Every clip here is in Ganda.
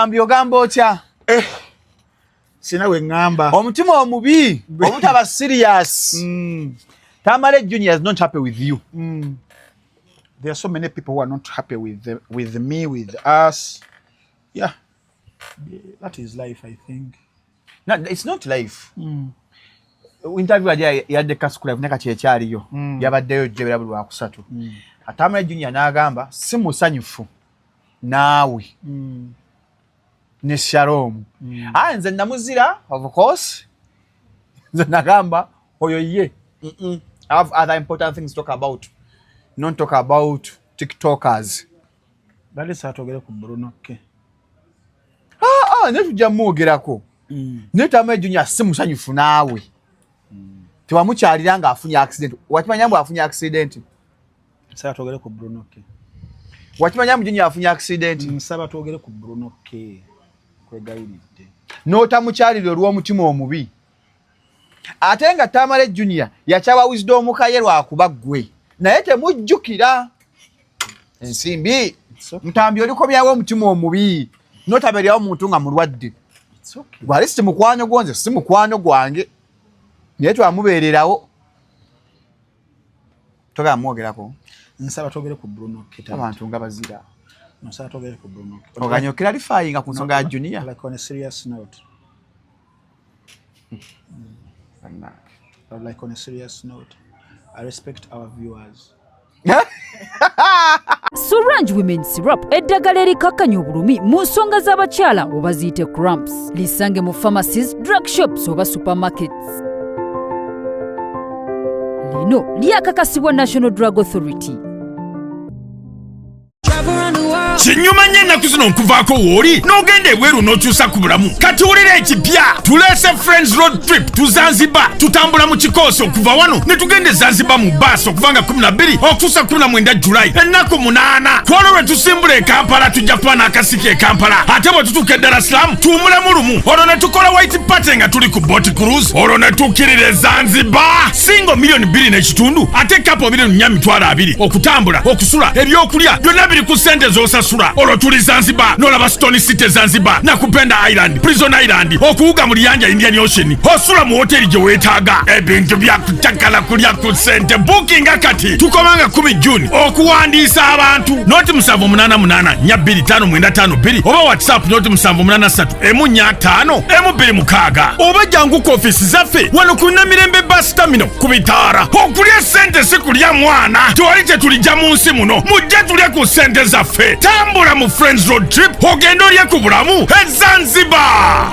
Ambiyogamba otya? Sina we ngamba. Omutima omubi, obutaba serious. Tamale Junior is not happy with you. There are so many people who are not happy with me, with us. Yeah. That is life, I think. No, it's not life. Interview yadde kasukula funeka kyechaliyo. Yabaddeyo jebera buli wakusatu. Atamale Junior n'agamba si musanyufu naawe. Ne Shalom. Nze namuzira, of course. Nze nagamba oyo ye. I have other important things to talk about. Not talk about TikTokers. That is atogere ku Bruno ke. Netujja mwogerako. Netamale Junior si musanyufu naawe. Tewamukyalira nga afunye accident. Wakimanya mbu afunye accident. Nsaba atogere ku Bruno ke. Wakimanya mbu Junior afunye accident. Nsaba atogere ku Bruno ke. Kwegayiridde. N'otamukyalira olw'omutima omubi. Ate nga Tamale Junior yakyawa Wisdom kaye lwakuba ggwe. Naye temujjukira. Ensimbi. Mutambi olikomyawo omutima omubi. N'otabeeryawo omuntu nga mulwadde. Gwali si mukwano gwange, si mukwano gwange. Naye twamubeererawo. Toga mwogerako. Nsaba atogere ku Bruno ke. Abantu nga bazira. Nsaba atogere ku Bruno ke. Oganyokera lifayinga ku nsonga ya Junior. Like on a serious note. Like on a serious note. I respect our viewers. Surange Women Syrup eddagala erikakkanya obulumi mu nsonga z'abakyala oba ziyite cramps. Lisange mu pharmacies, drug shops oba supermarkets. Lino lyakakasibwa National Drug Authority. Kinyuma nnyo ennaku zino nkuvaako wooli n'ogenda ebweru n'okyusa ku bulamu kati wulira ekipya tuleese Friends Road Trip tu Zanzibar tutambula mu kikoosi okuva wano ne tugenda e Zanzibar mu baasi okuva nga 12 okutuusa 19 Julayi ennaku 8 kwolwo lwe tusimbula e Kampala tujja kuba n'akasiki e Kampala ate bwe tutuuka e Dar es Salaam tuwumulemu lumu olwo ne tukola white party nga tuli ku boat cruise olwo ne tukkirira e Zanzibar singo $2.5 ate kapo $420 okutambula okusula ebyokulya byonna biri ku ssente z'osasula olwo tuli Zanzibar n'olaba Stone City Zanzibar Nakupenda Island Prison Island okuwuga mu Liyanja Indian Ocean osula mu hoteli gye weetaaga ebintu byakutakala kulya ku ssente booking akati tukomanga 10 June okuwandiisa abantu noti 788 oba WhatsApp noti 783 oba jangu ku office zaffe wano ku Namirembe bus terminal ku Bitaara okulya ssente si kulya mwana tewali kye tulijja mu nsi muno mujje tulye ku ssente zaffe tambula mu Friends Road Trip ogenda olye ku bulamu e Zanzibar.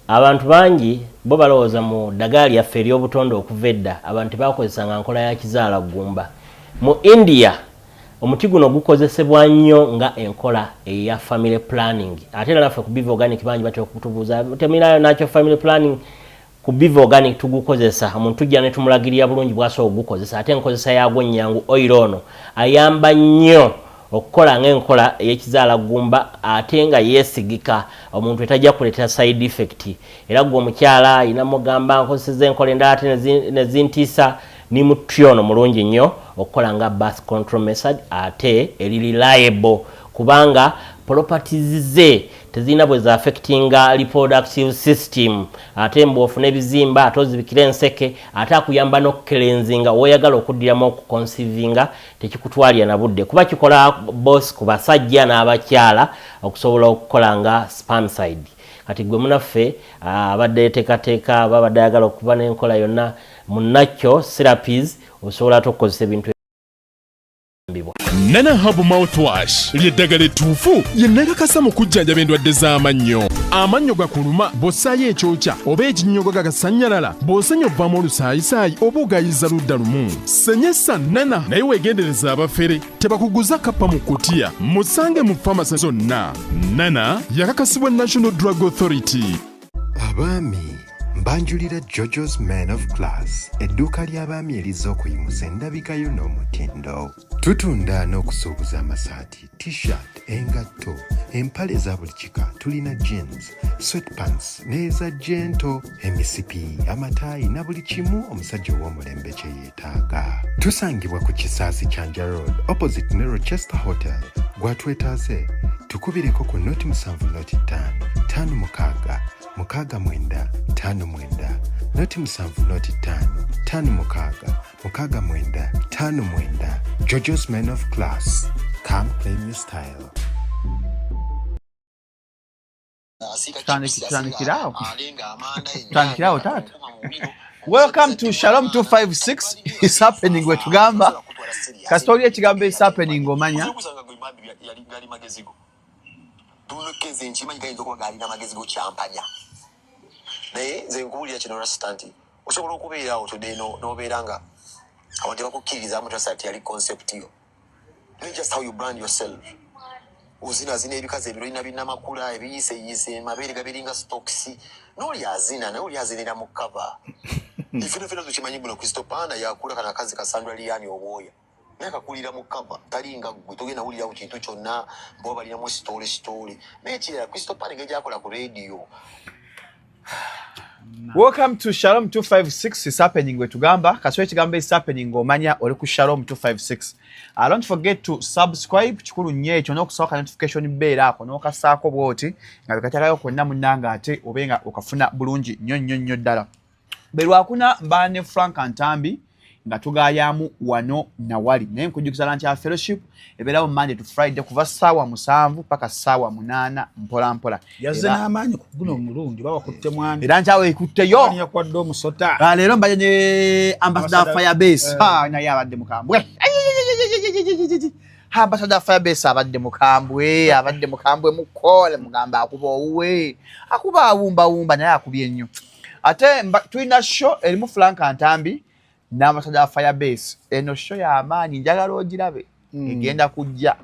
Abantu bangi bo balowooza mu ddagala lyaffe ery'obutonde okuva edda abantu bakozesanga nkola ya kizaala ggumba. Mu India omuti guno gukozesebwa nnyo nga enkola eya family planning ate era naffe ku Biv Organic bangi batera okutubuuza temirayo nakyo family planning ku Biv Organic tugukozesa omuntu tujja ne tumulagirira bulungi bw'asobola okugukozesa ate enkozesa yaagwo nnyangu oil ono ayamba nnyo okukola ng'enkola ey'ekizaala ggumba ate nga yeesigika omuntu etajja kuleeta side effect era gwe omukyala ayina mugamba nkozeseza enkola endala ate ne zintiisa ni muti ono mulungi nnyo okukola nga birth control method ate eri reliable kubanga properties ze tezina bwe za affectinga reproductive system ate mbofu n'ebizimba ate ozibikira enseke ate akuyamba n'okukelenzinga woyagala okuddiramu okuconcevinga tekikutwalira na budde kuba kikola boss ku basajja n'abakyala okusobola okukola nga spermicide kati gwe munaffe abadde teekateeka babadde ayagala okuba n'enkola yonna munnakyo therapies osobola okukozesa ebintu Nana Herbal Mouthwash lyeddagala ettuufu lye nakakasa mu kujjanjaba endwadde z'amannyo. Amannyo gakuluma bw'ossaayo ekyokya oba ekinnyogo gagasanyalala bw'osenya ovaamu olusaayisaayi oba ogayiza ludda lumu. Senyesa Nana naye weegendereza abafere tebakuguza kappa mu kkutiya musange mu famasi zonna. Nana yakakasibwa National Drug Authority. Abaami mbanjulira Jojo's Man of Class edduuka ly'abaami erizza okuyimusa endabikayo n'omutindo. Tutunda n'okusuubuza amasaati, t-shirt, engatto, empale za buli kika, tulina jeans, sweatpants n'eza gento, emisipi, amataayi na buli kimu omusajja ow'omulembe kye yeetaaga. Tusangibwa ku Kisaasi Kyanja Road opposite ne Rochester Hotel. Gwatwetaaze tukubireko ku noti 7 noti 5 5 6 9 5 noti 7 noti 5 5 6 9 5 Jojo's Men of Class. Come claim your style. Tandikirawo tata. Welcome to Shalom 256. It's happening we tugamba. Kastori ekigambo is happening omanya. Tulukeze nchima ngayinza ko gali namagezigo champanya. Naye nze nkuulira kino restaurant. Osobola okubeera awo today no beranga. Abantu bakukiriza amutu asati ali concept yo. It's just how you brand yourself. Uzina zina ebikaze ebirina binamakula ebiyise mabere gabiringa stocks. Noli azina na oli azinira mu cover. Ifino tukimanyi buno Christopana yakula kana kazi ka Sandra Liani oboya. Nakakulira mu cover talinga gwe togenda ulira ku kintu kyonna bo balina mu story. Mechira Christopana ngeja akola ku radio. Welcome to Shalom 256. It's happening we tugamba. Kaswe kigambo is happening omanya oli ku Shalom 256. Don't forget to subscribe chikulu nnyo ekyo n'okusooka notification bell ako n'okasaako bwoti nga bikatakayo kwonna munnanga ate obenga okafuna bulungi nnyo ddala. Belwakuna mbane Frank Antambi nga tugaayamu wano na wali naye nkujjukiza lunch ya fellowship ebeerawo Monday to Friday kuva ssaawa 7 paka ssaawa 8 mpola. Yazze n'amaanyi ku guno omulundi bawakutte mwami. Era nkyawe ekutteyo. Ani yakwadde omusota. Leero mbaje ne Ambassador Firebase. Naye abadde mukambwe. Ambassador Firebase abadde mukambwe mukole mugamba akuba owuwe. Akuba awumba naye akubye nnyo. Ate tulina show erimu Frank Antambi n'Ambassador Firebase. Eno show ya amaanyi njagala ogirabe. Egenda kujja.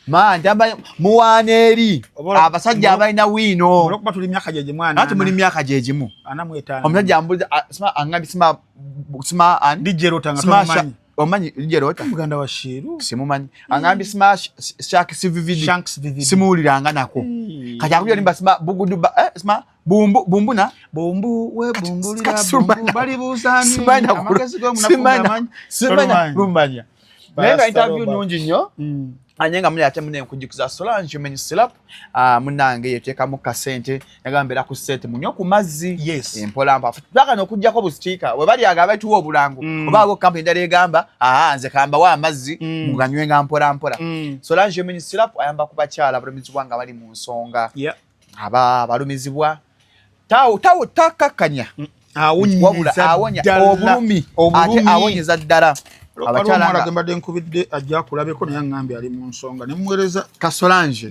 Ndamba muwaneeri abasajja abalina wiino. Olwokuba tuli myaka gye mwana. Ate muli myaka gye gimu. Ana mu 5. Omusajja ambuza angambi sima ani? DJ Rota nga tomanyi. Omanyi DJ Rota? Muganda wa Shiru. Simumanyi. Angambi Sharks VVD. Simuwuliranga nako. Kati akubye nimba sima buguduba bumbu na bumbu we bumbulira bumbu bali busani amagezi go munafunga simanya rumanya. Nenga interview nungi nnyo. Anyenga muli ate mune nkujjukiza Solange Meni Syrup munange yeteeka mu kasente yagambira ku sente munyo ku mazzi empola mpa tutaka nokujjako bustika we bali agaba tuwo obulango obago company ndale egamba nze kamba wa amazzi muganywenga mpola Solange Meni Syrup ayamba ku bakyala balumizibwa nga bali mu nsonga balumizibwa tawo takakanya awunya obulumi ate awonyeza ddala abachala agamba de nkubidde ajja kulabeko naye ngambi ali mu nsonga nemwereza Solange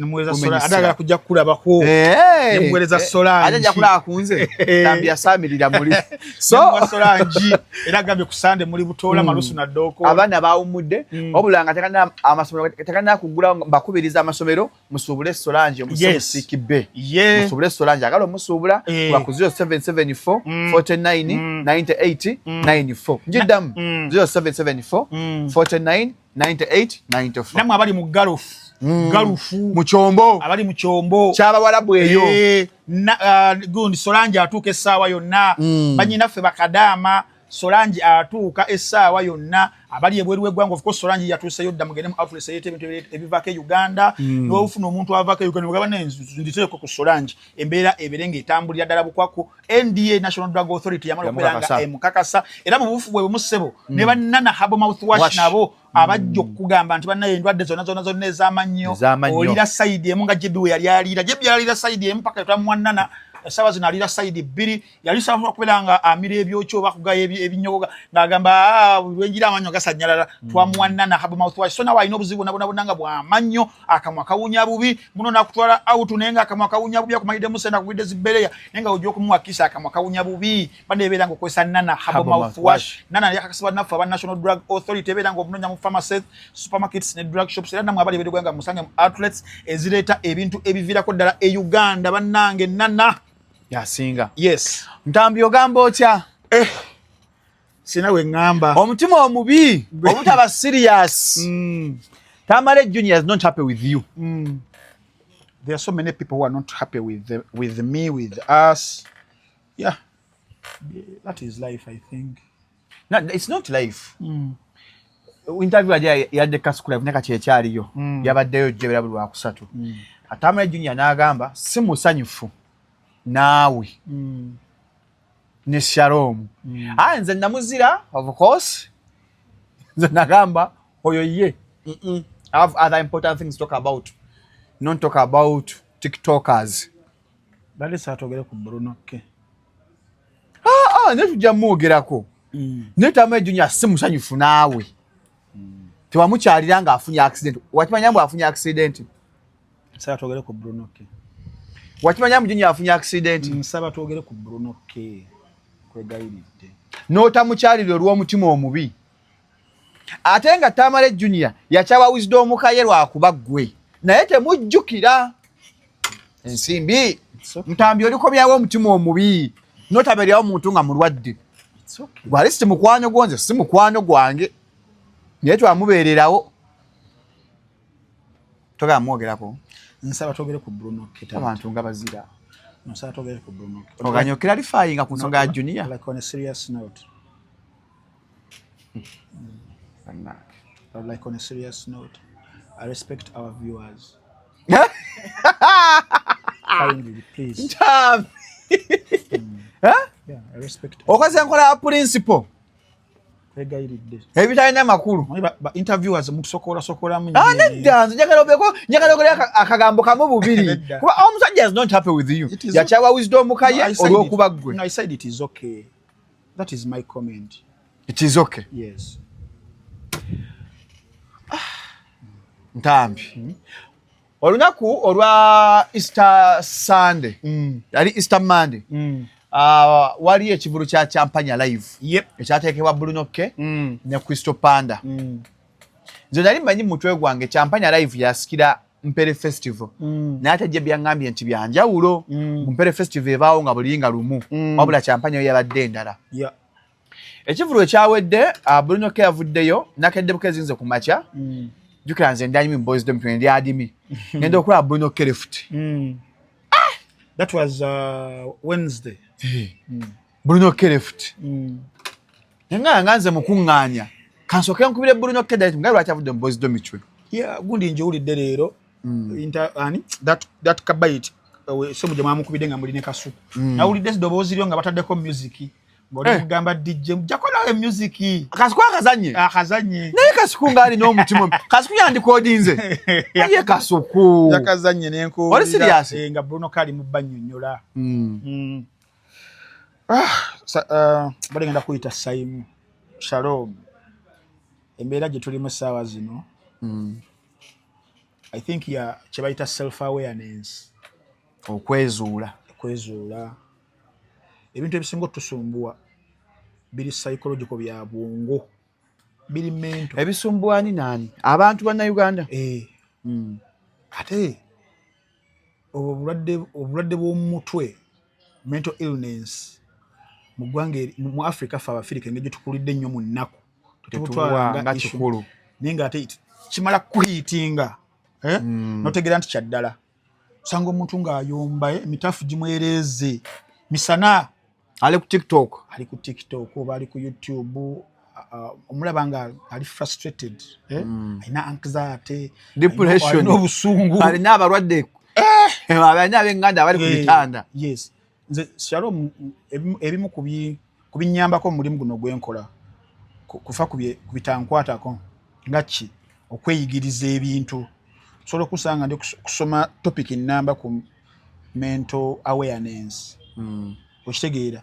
adagala kujja kulabako nemwereza Solange ajja kulaba kunze ngambi yasamirira muri so Solange era gambe kusande muri butola malusu na doko abana baawumudde obulanga tekana amasomero tekana kugula bakubiriza amasomero musubule Solange musikibbe musubule Solange agalo musubula kwa ku 0774 49 98 94 njidam 0774 49 98 94 namwe abali mu galufu mu kyombo abali mu kyombo kyaba walabu eyo gundi Solange atuuka essaawa yonna banyinaffe bakadaama Solange atuuka essaawa yonna abali ebweru w'eggwanga of course Solange yatuuseyo dda mugende mu outlet eyite ebintu ebivaako e Uganda n'ofuna omuntu avaako e Uganda mugaba nenditeeko ku Solange embeera eberenga etambulira ddala bukwako NDA National Drug Authority yamala okubeeranga emukakasa era mu bufu bwe bumusebo ne bannana Herbal Mouthwash nabo abajja okugamba nti bannaye endwadde zonna ez'amannyo olira sayidi emu nga Jebi we yali alira sayidi emu paka twamuwannana sawa zina alira side 2 yali sawa kubelanga amire ebyokyo bakugaye ebinyogoga ngagamba wenjira amanyo gasanyalala twamuwanana Herbal Mouthwash so nawa ino buzibu nabonanga bwa manyo akamwa kawunya bubi muno nakutwala out nenga akamwa kawunya bubi akumayide musenda kubide zibereya nenga ojo kumwakisa akamwa kawunya bubi bande ebelanga kwesa nana Herbal Mouthwash nana yakakasiba nafa ba National Drug Authority ebelanga obunonya mu pharmacies supermarkets ne drug shops era namwe abali bedegwanga musange outlets ezireta ebintu ebivira ko ddala e Uganda bannange nana yasinga yes Ntambi ogamba otya sina we ngamba omutima omubi obutaba serious Tamale Junior is not happy with you there are so many people who are not happy with me with us yeah that is life I think no it's not life interview ya de Kasukula funeka kyekyaliyo yabaddeyo jebera buli wa kusatu Atamale Junior n'agamba si musanyufu naawe ne Shalom. Nze namuzira of course. Nze nagamba oyo ye. I have other important things to talk about. Not talk about TikTokers. Bali saatogere ku Bruno K. Netujja mwogerako. Netamale Junior si musanyufu naawe. Tewamukyalira nga afunye accident. Wakimanya mbu afunye accident. Saatogere ku Bruno K. Wakimanya mbu Junior afunye accident. Nsaba twogere ku Bruno K. Kwegayiridde. N'otamukyalira olw'omutima omubi. Ate nga Tamale Junior yakyawa Wisdom kaye lwakuba ggwe. Naye temujjukira. Ensimbi. Mutambi olikobyawo omutima omubi. N'otabeeryawo omuntu nga mulwadde. Gwali si mukwano gwange, si mukwano gwange. Naye twamubeererawo. Toga mwogerako. Nsaba twogere ku Bruno K. Abantu nga bazira. Nsaba twogere ku Bruno K. Oganyokera lifayinga ku nsonga ya Junior. Like on a serious note. Like on a serious note, I respect our viewers. Kindly, please. Yeah, I respect. Okaze nkola ya principle. Kwegayiridde. Ebitalina makulu. Ba interviewers musokola mu. Nedda nze njagala ogera akagambo kamu bubiri. Kuba omusajja is not happy with you. Yakyawa Wisdom kaye olw'okuba ggwe. I said it is okay. That is my comment. It is okay. Yes. Ntambi. Olunaku olwa Easter Sunday. Yali Easter Monday. Wali ekivulu kya Champanya live. Yep. Ekyateekebwa Bruno K ne Crystal Panda. Nze nali mmanyi mutwe gwange Champanya live yasikira Mpere Festival. Naye ate byaŋŋambye nti byanjawulo. Mpere Festival ebaawo nga bulinga lumu. Wabula Champanya yo yabadde endala. Yeah. Ekivulu ekyawedde Bruno K avuddeyo nakedde bukezinze ku makya. Jukira nze ndanyimi boys dem twendi adimi. Ngenda okulaba Bruno K left. That was Wednesday. Bruno K left. Nga nze mukuŋŋaanya. Kansoke nkubire Bruno K direct nga lwaki avudde mu boys dem chwe. Yeah, gundi njewulidde leero. That kabayit so mujama mukubide nga muli ne kasuku. Nawulidde eddoboozi lyo nga bataddeko music. Ngoli mugamba DJ jakola music. Kasuku akazanye. Naye kasuku ngali n'omutima. Kasuku yandikodinze. Naye kasuku. Yakazanye n'enko. Oli serious? Nga Bruno Kali mu bannyonnyola. Bagenda kuyita Saimu. Shalom. Embeera gye tulimu essaawa zino. I think kye bayita self-awareness. Okwezuula. Ebintu ebisinga otusumbuwa biri psychological bya bwongo. Biri mental. Ebisumbuwa ni nani? Abantu banna Uganda? Ate obulwadde bw'omutwe, mental illness, mu ggwanga mu Africa fa Abafirika engeri gye tukulidde ennyo mu nnaku. Tetutwala nga kikulu. Naye nga ate kimala kuhiitinga. Notegera nti kyaddala. Usanga omuntu ng'ayomba emitaafu gimwereeze. Misana ali ku TikTok. Oba ali ku YouTube. Omulaba nga ali frustrated. Alina anxiety. Depression. Alina obusungu. Alina abalwadde. Alina ab'enganda abali ku bitanda. Yes. Nze Shalom ebimu ku binnyambako mu mulimu guno gwenkola. Kufa ku bitankwatako. Nga ki? Okweyigiriza ebintu. Solo kusanga ndi kusoma topic namba ku mental awareness. Okitegeera.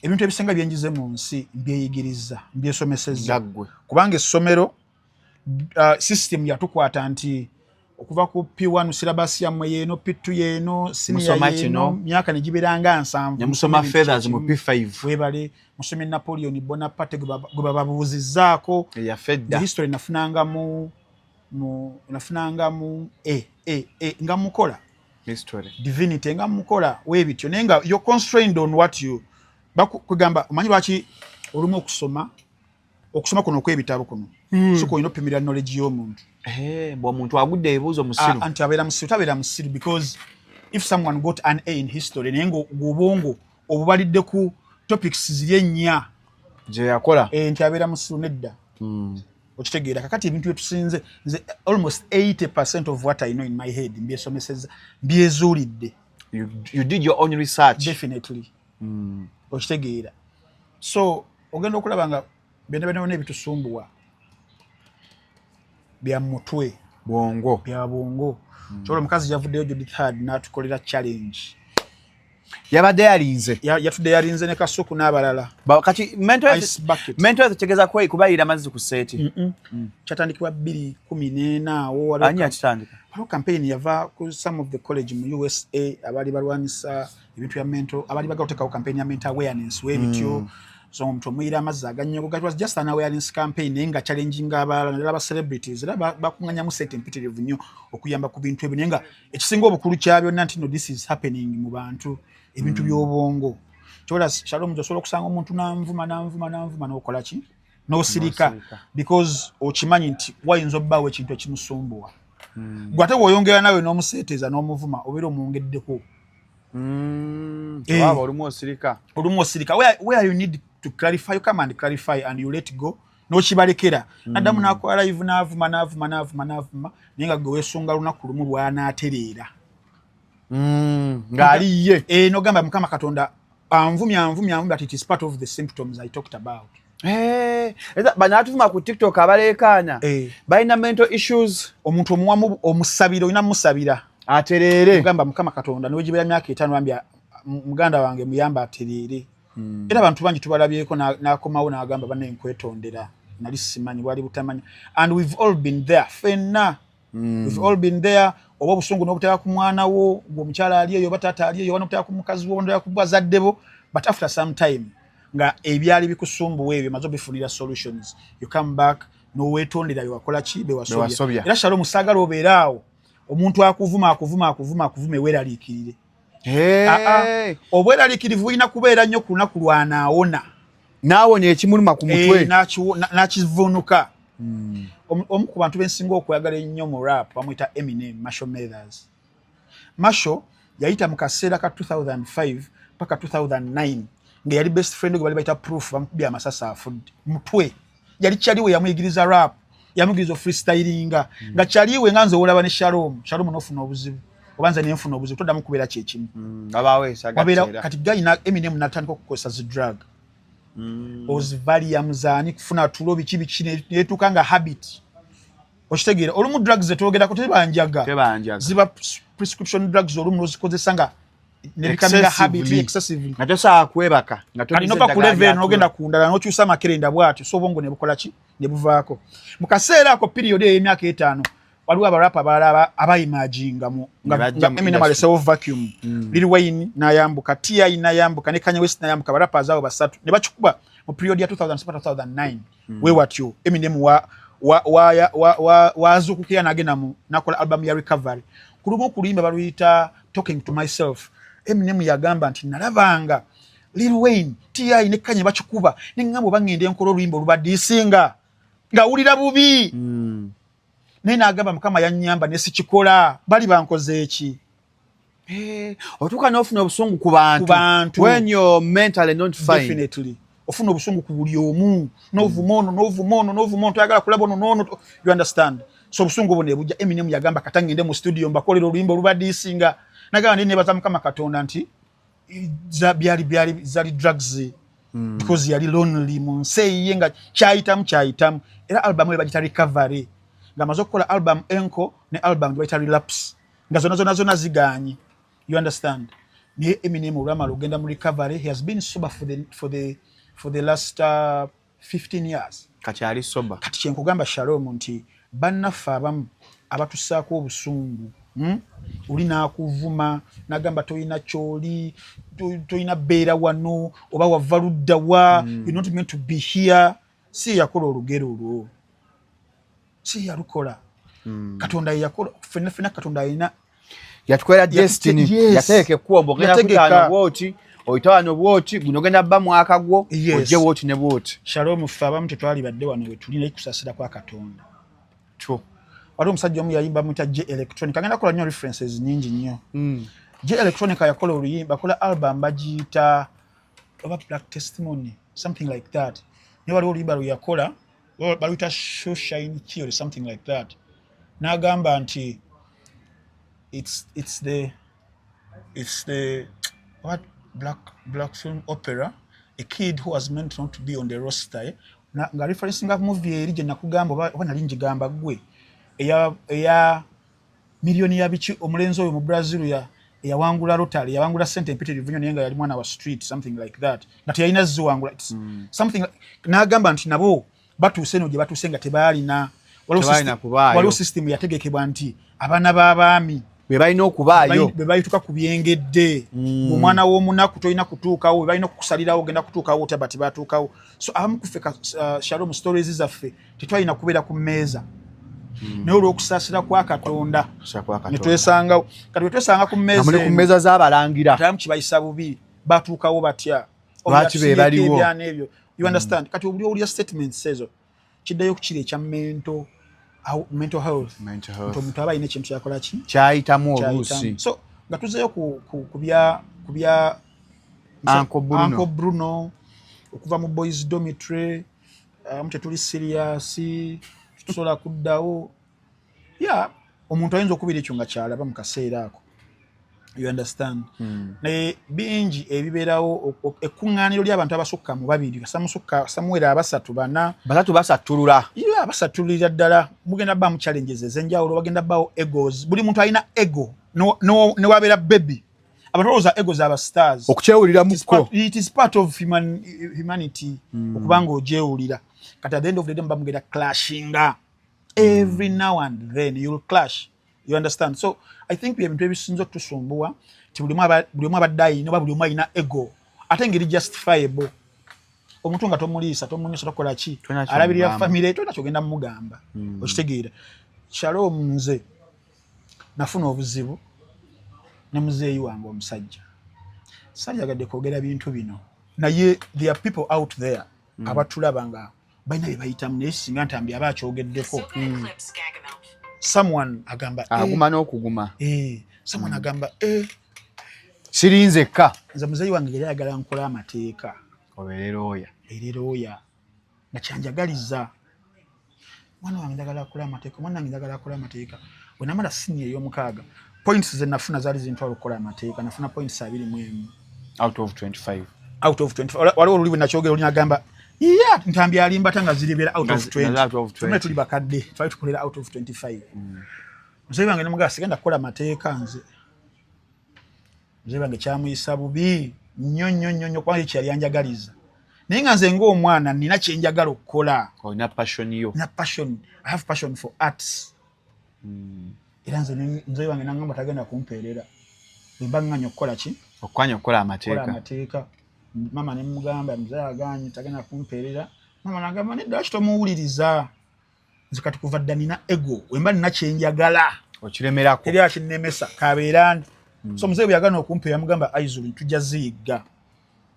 Ebintu ebisinga byenjize mu nsi mbyeyigiriza, mbyesomesezza. Kubanga essomero system yatukwata nti okuva ku P1 syllabus yammwe yeeno, P2 yeeno, senior yeeno, myaka ne giberanga 7. Musoma feathers mu P5. Webale musome Napoleon Bonaparte gwe babuuzizzaako. Yafedda. History nafunanga mu nga mukola. History. Divinity nga mukola webityo nenga you're constrained on what you bakugamba omanyi lwaki olumu okusoma kuno kwebitabo kuno siko ino pimira knowledge y'omuntu bwa muntu agudde ebibuzo musiru anti tabera musiru because if someone got an A in history nengo gobongo obubalidde ku topics ziri ennya je yakola nti abera musiru nedda okitegeera kakati ebintu byetusinze nze almost 80% of what I know in my head mbyesomeseza mbyezuulidde. You did your own research. Definitely. Okitegeera. So ogenda okulaba nga byonna ebitusumbuwa bya mutwe bwongo kyolwo omukazi yavuddeyo Judith Hard n'atukolera challenge yabadde yalinze yatudde yalinze ne Kasuku n'abalala kati mental health tegeza kwe kubayira amazzi ku seeti kyatandikibwa 2014 awo ani akitandika waliwo campaign yava ku some of the college mu USA abali balwanisa ebintu ya mental abali bagotekawo campaign ya mental awareness webityo so omuntu omuyira amazzi agannyogo it was just an awareness campaign nga challenging abalala n'aba celebrities era bakunganya mu set imperative nnyo okuyamba ku bintu ebyo nga ekisinga obukulu kyabyo nanti no this is happening mu bantu ebintu by'obwongo kyola Shalom osobola okusanga omuntu n'anvuma n'okola ki n'osirika because okimanyi nti wayinza obbaawo ekintu ekimusumbuwa gwate woyongera nawe n'omuseeteeza n'omuvuma obeera omwongeddeko olumu osirika where you need to clarify, you come and clarify and you let go no kibalekera nadamu nakola live n'avuma ninga gwe wesunga lunaku lumu lw'anaatereera ng'aliye no gamba Mukama Katonda anvumya that it is part of the symptoms I talked about. Banatuvuma ku TikTok abalekaana balina mental issues omuntu omuwamu omusabira olina musabira atereere gamba Mukama Katonda n'ogibera myaka 5 ambya muganda wange muyamba atereere era abantu bangi tubalabyeko n'akomawo n'agamba banne nkwetondera nali simanyi bwali butamanya and we've all been there fenna we've all been there oba obusungu n'obutaya ku mwana wo ng'omukyala ali eyo batata ali eyo n'obutaya ku mukazi wo n'obutaya ku bazaddebo but after some time nga ebyali bikusumbuwa ebyo mazo bifunira solutions you come back n'owetondera byewakola ki bewasobya era Shalom musagala obeeraawo omuntu akuvuma eweraliikirire obweraliikirivu bulina kubeera nnyo ku lunaku lwanaawona naawonya ekimuluma ku mutwe n'akivunuka omu ku bantu bensinga okwagala ennyo mu rap bamuyita Eminem Marshall Mathers. Marshall yayita mu kaseera ka 2005 paka 2009 nga yali best friend gwe bali bayita Proof bamukubye amasasi afudde mutwe yali kyaliwe yamuyigiriza rap yamugiriza freestylinga nga kyaliwe nga nze olaba ne Shalom n'ofuna obuzibu obanza ne nfuna obuzibu toddamu kubeera kyekimu kati gayina Eminem n'atandika okukozesa zi drug Valiums ani kufuna tulo biki netuuka nga habit okitegeera olumu drugs zetwogerako tebanjaga ziba prescription drugs olumu nozikozesa nga nebikamira habit excessively nga tosaa kwebaka nga tolinopa ku level n'ogenda ku ndala n'okyusa makerenda bw'atyo so obwongo ne bukola ki ne buvaako mu kaseera ako period ey'emyaka 5 waliwo abarapa abalala abayimaginga mu Eminem alesewo vacuum Lil Wayne n'ayambuka T.I. n'ayambuka ne Kanye West n'ayambuka abarapa zabo basatu ne bakikuba mu period ya 2007-2009 wewatyo Eminem wazuukukira n'agenda mu nakola album ya Recovery kulumu okulimba baluyita Talking to Myself Eminem yagamba nti nalabanga Lil Wayne T.I. ne Kanye bakikuba n'engamba bangende enkola oluyimba olubadiisinga ngawulira bubi nena agamba Mukama yannyamba ne sikikola bali bankoze eki otuuka n'ofuna obusungu ku bantu when you're mentally not fine definitely ofuna obusungu ku buli omu n'ovumono toyagala kulaba ono you understand so obusungu obwo ne bujja Eminem yagamba katangende mu studio mbakolera oluyimba olubadiisinga nagamba ndi nebaza Mukama Katonda nti byali zali drugs because yali lonely mu nsi ye nga kyayitamu era album ye bagita Recovery nga mazo kola album Enko ne album gwe Relapse nga zona ziganyi you understand ni Eminem ulama lugenda mu Recovery he has been sober for the last 15 years kati ali sober kati kyenkugamba Shalom nti bannafa abamu abatusaako obusungu uli nakuvuma nagamba toyina kyoli toyina beera wano oba wava ludda wa you're not meant to be here si yakola olugero olwo si yalukola Katonda yakola fena Katonda ayina yatukwera destiny yateeke kuombo ngenda kutano bwoti oyitawano bwoti guno genda bba mwaka gwo ojje bwoti ne bwoti Shalom ffe abamu tetwali badde wano we tulina ikusasira kwa Katonda waliwo omusajja omu yayimba muyita J Electronic agenda kola nnyo references nyingi nnyo J Electronic yakola oluyimba akola album bagiyita oba Black Testimony something like that ne waliwo oluyimba lwe yakola baluyita shine theory, something like that. N'agamba nti it's the what black film opera, a kid who was meant not to be on the roster. Nga referencing a movie eri gye nakugamba oba nali njigamba gwe eya milioni ya bichi omulenzi oyo mu Brazil yawangula Rotary, yawangula St. Peter Revenue naye nga yali mwana wa street, something like that. Nga teyalina ziwangula something like, n'agamba nti nabo batuuse eno gye batuuse nga tebalina waliwo system yategekebwa nti abaana b'abaami be balina okubaayo be bayituka ku byengedde omwana w'omunaku tolina kutuukawo be balina okukusalirawo ogenda kutuukawo otya bati batuukawo. So abamu kuffe Shalom stories zaffe tetwalina kubeera ku mmeeza naye olw'okusaasira kwa Katonda ne twesangawo kati twesanga ku mmeeza z'abalangira tamu kibayisa bubi batuukawo batya lwaki be baliwo ebyo you understand. Kati obuli owulira statements ezo kiddayo ku kiri ekya mental health. Omuntu aba alina ekintu kyakola ki kyayitamu oluusi. So nga tuzeeyo ku bya Uncle Bruno okuva mu boys dormitory tetuli serious tusobola kuddawo omuntu ayinza okubira ekyo nga kyalaba mu kaseera ako, you understand. Naye bingi ebibeerawo ekkuŋŋaaniro ly'abantu abasukka mu babiri Samuel abasatu bana basattulula abasattulira ddala mugenda bba mu challenges ez'enjawulo bagenda bbawo egos. Buli muntu alina ego ne wabeera baby abantu balowooza egos aba stars okukyewuliramuko. It is part of humanity okubanga ogyewulira. Kati at the end of the day mugenda clashinga every now and then you'll clash, you understand. So I think we have been ebisinza otusumbuwa ti buli omu abadde ayina oba buli omu alina ego ate ngeri justifiable. Omuntu nga tomuliisa tomunyisa tokola ki alabirira family tolina kyogenda mugamba okitegeera. Shalom nze nafuna obuzibu ne muzeeyi wange omusajja sajagadde kwogera bintu bino naye there are people out there abatulaba nga balina bye bayitamu naye singa ntambi aba akyogeddeko. Someone agamba aguma n'okuguma someone agamba sirinzekka nze muzeeyi wange yali ayagala nkola amateeka obeererooya nga kyanjagaliza mwana wange njagala akola amateeka omwana wange njagala akola amateeka bwe namala siniya ey'omukaaga points ze nafuna zaali zintwala okukola amateeka nafuna points 21 out of 25 waliwo oluli bwe nakyogera oli agamba ntambi alimbata nga ziribera out of 20 tumne tuli bakadde twali tukolera out of 25 muzeeyi wange nemugamba sigenda kukola amateeka nze muzeeyi wange kyamuyisa bubi nnyo kubanga kyali yanjagaliza naye nga nze ng'omwana nina kyenjagala okukola. Olina passion yo. I have passion for arts. Era nze muzeeyi wange nangamba tagenda kumpeerera bwe nganya okukola ki okukola amateeka. Mama ne mugamba muzeeyi aganye tagenda kumpeerera. Mama nagamba nedda kitomuwuliriza nze kati kuva dda nina ego wemba nina kyenjagala okiremerako teri akinnemesa kabeerandi. So muzeeyi bwe yagana okumpeera mugamba Aizulu tujja ziyiga.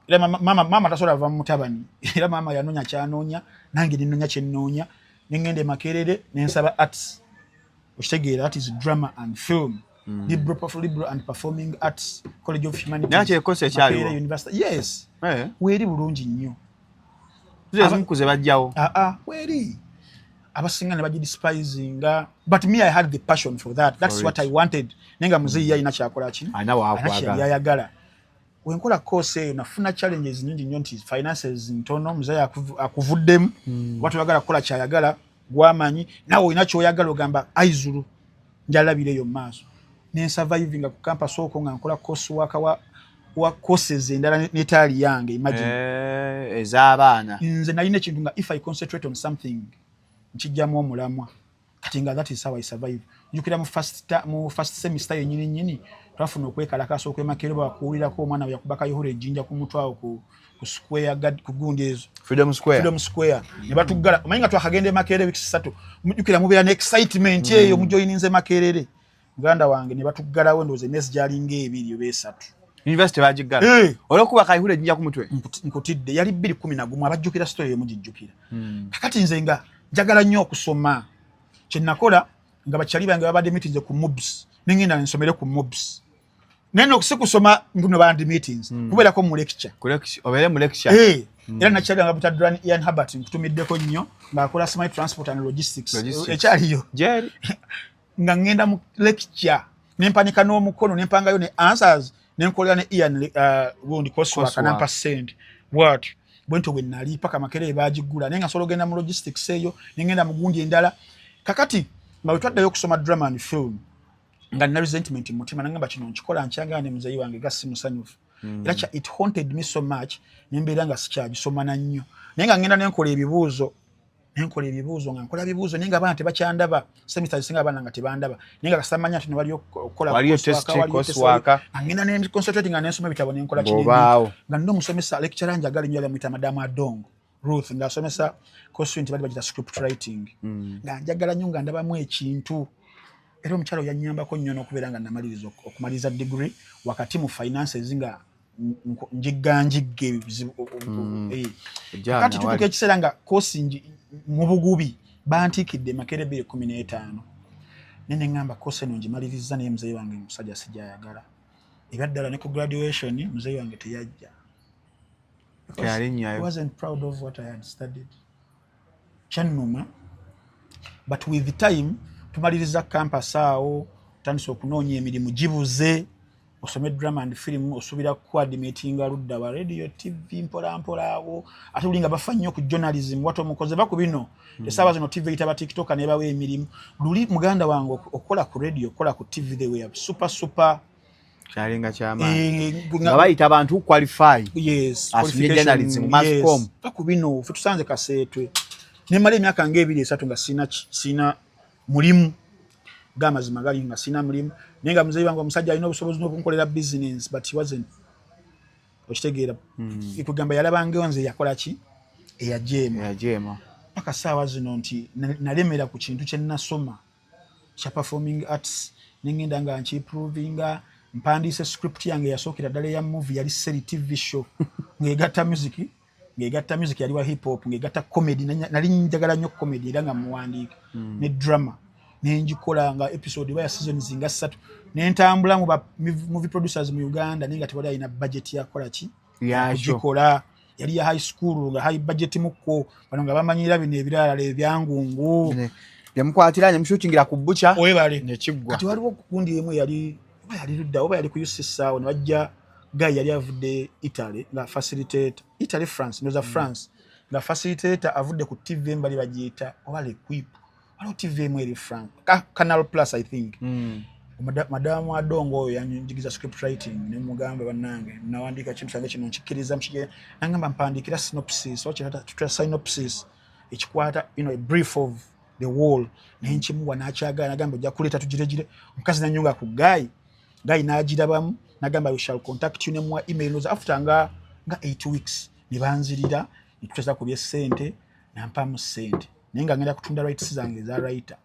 Era mama tasobola va mu mutabani era mama yanoonya kyanoonya nange ninoonya kyennoonya nengende Makerere nensaba arts okitegeera that is drama and film. Liberal and Performing Arts College of Humanities. Nache ekose kyaliwo. University. Yes. Weeri bulungi nnyo. Zemukuze bajjawo. Weeri. Abasinga ne baji despisinga. But me I had the passion for that. That's what I wanted. Nenga muzeeyi yalina kyakola ki? Ayagala. Wenkola course nafuna challenges nyingi nnyo nti finances ntono muzeeyi akuvuddemu. Watu bagala kola kyayagala gwamanyi nawe olina kyoyagala ogamba Aizulu njalabireyo maaso. Ne surviving ku campus okwo nga nkola course wa courses endala n'etaali yange imagine ez'abaana nze nalina ekintu nga if I concentrate on something nkijjamu omulamwa kati nga that is how I survive. Njukira mu first semester yennyini twafuna okwekalakaasa okwemakerero bakuwulirako omwana yakubaka yohora ejjinja ku mutwawo ku square ku gundi ezo Freedom Square ne batuggala omanyi nga twakagenda Makerere weeks 3 mujjukira mubeera ne excitement eyo mujoyininze Makerere muganda wange ne batuggalawo ndowooza emyezi gyalinga 2 oba 3 university bagiggala olwokuba kayihura ejjinja ku mutwe nkutidde yali 2011 abajjukira story emugijjukira kakati nze nga njagala nnyo okusoma kye nakola nga bakyali bange babadde meeting ku MUBS nengenda nsomere ku MUBS neno kusoma mbuno bandi meetings kubera ko mu lecture obere mu lecture era nakyali nga butadran Ian Herbert nkutumiddeko nnyo ng'akola Smart Transport and Logistics ekyaliyo jerry nga ngenda mu lecture nempanika n'omukono nempangayo ne answers nenkolera ne Ian gundi koswa kanampa send what bwento bwe nali paka makere bagigula nenga solo genda mu logistics eyo nengenda mu gundi endala kakati nga wetwaddayo okusoma drama and film nga na resentment mutima nangamba kino nkikola nkyagane muzeyi wange gasi musanyufu era it haunted me so much nembeera nga sikyagisoma na nnyo nenga ngenda nenkola ebibuuzo nga nkola ebibuuzo nenga abantu tebakyandaba semester singa abana nga tebandaba nenga kasamanya tino waliyo kola waliyo test coursework ngenda ne concentrating nga nensoma bitabo nenkola kinini nga ndo musomesa lecturer njagala nnyo yamita Madam Adongo Ruth nga somesa course bali bagita script writing nga njagala nnyo nga ndabamu ekintu era omukyalo yannyambako nnyo n'okubeera nga namaliriza okumaliza degree wakati mu finances nga njigge kati tutuka ekiseera nga kosi mu bugubi bantikidde Makere 2015 nene ngamba kosi eno ngimaliriza naye muzeyi wange musajja sijayagala ebaddala ne ku graduation muzeyi wange teyajja I wasn't proud of what I had studied Chanuma but with the time tumaliriza campus awo tandise okunoonya emirimu gibuze osome drama and film osubira coordinatinga ludda wa radio TV mpola awo ate ulinga bafannyo ku journalism watu omukoze bako bino esaba zino TV itaba TikTok ne bawe emirimu luli muganda wange okola ku radio okola ku TV they were super kyalinga kyama nga bayita abantu qualify as journalism mascom bako bino futusanze kasetwe ne mali emyaka ngebiri esatu nga sina mulimu gamazima gali nga sina mulimu nenga muzeyi wangu omusajja alina obusobozi n'okunkolera business but he wasn't okitegeera ikugamba yalabanga nze yakola ki eyajema paka saawa zino nti nalemera ku kintu kye nasoma kya performing arts nengenda nga nkiprovinga mpandise script yange yasookera ddala ya movie yali seri TV show ngegatta music yali wa hip hop ngegatta comedy nali njagala nnyo comedy era nga muwandiika ne drama nenjikola nga episode baya season zinga 3 nentambula mu movie producers mu Uganda nenga tewali ina budget ya kola ki yajikola yali ya high school nga high budget muko bano nga bamanyira bino ebirala ebyangungu yamukwatiranye mshutingira ku butcher oyebale nekigwa kati waliwo kukundi yemu yali ludda oba yali ku UCSAO ne wajja guy yali avudde Italy nga facilitate Italy France noza France nga facilitator avudde ku TV mbali bagiyita oba l'equipe waliwo TV eri France Canal Plus I think Madam Adongo oyo yanjigiza script writing ne mugamba bannange nawandika kintu kyange kino nkikiriza mukige nangamba mpandikira synopsis ocha tutra synopsis ekikwata a brief of the wall nenchimuwa nachaga nagamba ojja kuleta tugirejire mukazi nanyunga ku guy najirabamu nagamba we shall contact you nemwa emails after nga 8 weeks nibanzirira nituteza kubye sente nampamu sente nenga ngenda kutunda rights zange za writer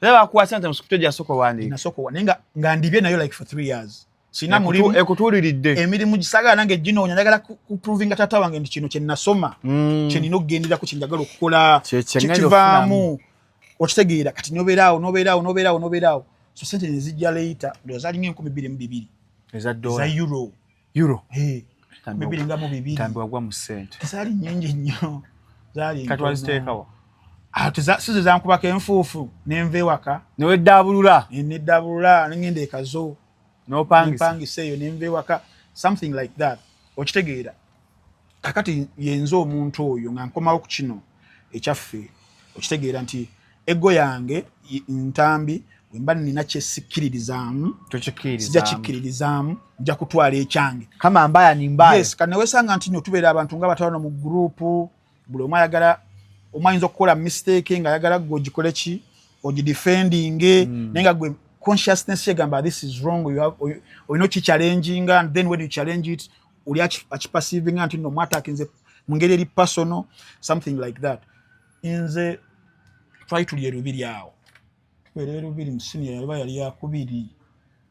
leba kuwa sente musikuteja soko wandi na soko nenga ngandibye nayo like for 3 years sina mulimu ekutuliridde emirimu gisaga nange gino nyagala ku proving tata wange ndi kino kye nasoma kye nino gendera ku kinjagala okukola kivaamu okitegeera kati nobeerawo so sente nezijja later ndo zalinga 12,200 eza dollar za euro bibiringa mu bibiri tambwa gwa mu sente zali nyingi nnyo zali kati waziteekawa sizo zankubaka enfuufu nenve waka neweddaabulula nengenda ekazo nopangisa eyo nenve waka something like that okitegeera kakati yenza omuntu oyo nga nkomawo ku kino ekyaffe okitegeera nti ego yange ntambi wemba nina kyesikiririzaamu sijja kikkiririzaamu nja kutwala ekyange kama mbaya ni mbaya yes kanewesanga nti nyo tubeera abantu nga batawano mu grupu buli omu ayagala omwayinza okukola mistake nga ayagala gwe ogikole ki ogidefending nenga gwe consciousness yegamba this is wrong olina okichallenging and then when you challenge it oli akiperceiving nti no mwatakinze mu ngeri eri personal something like that nze try to lierubiri awo rero biri musini yaba yali yakubiri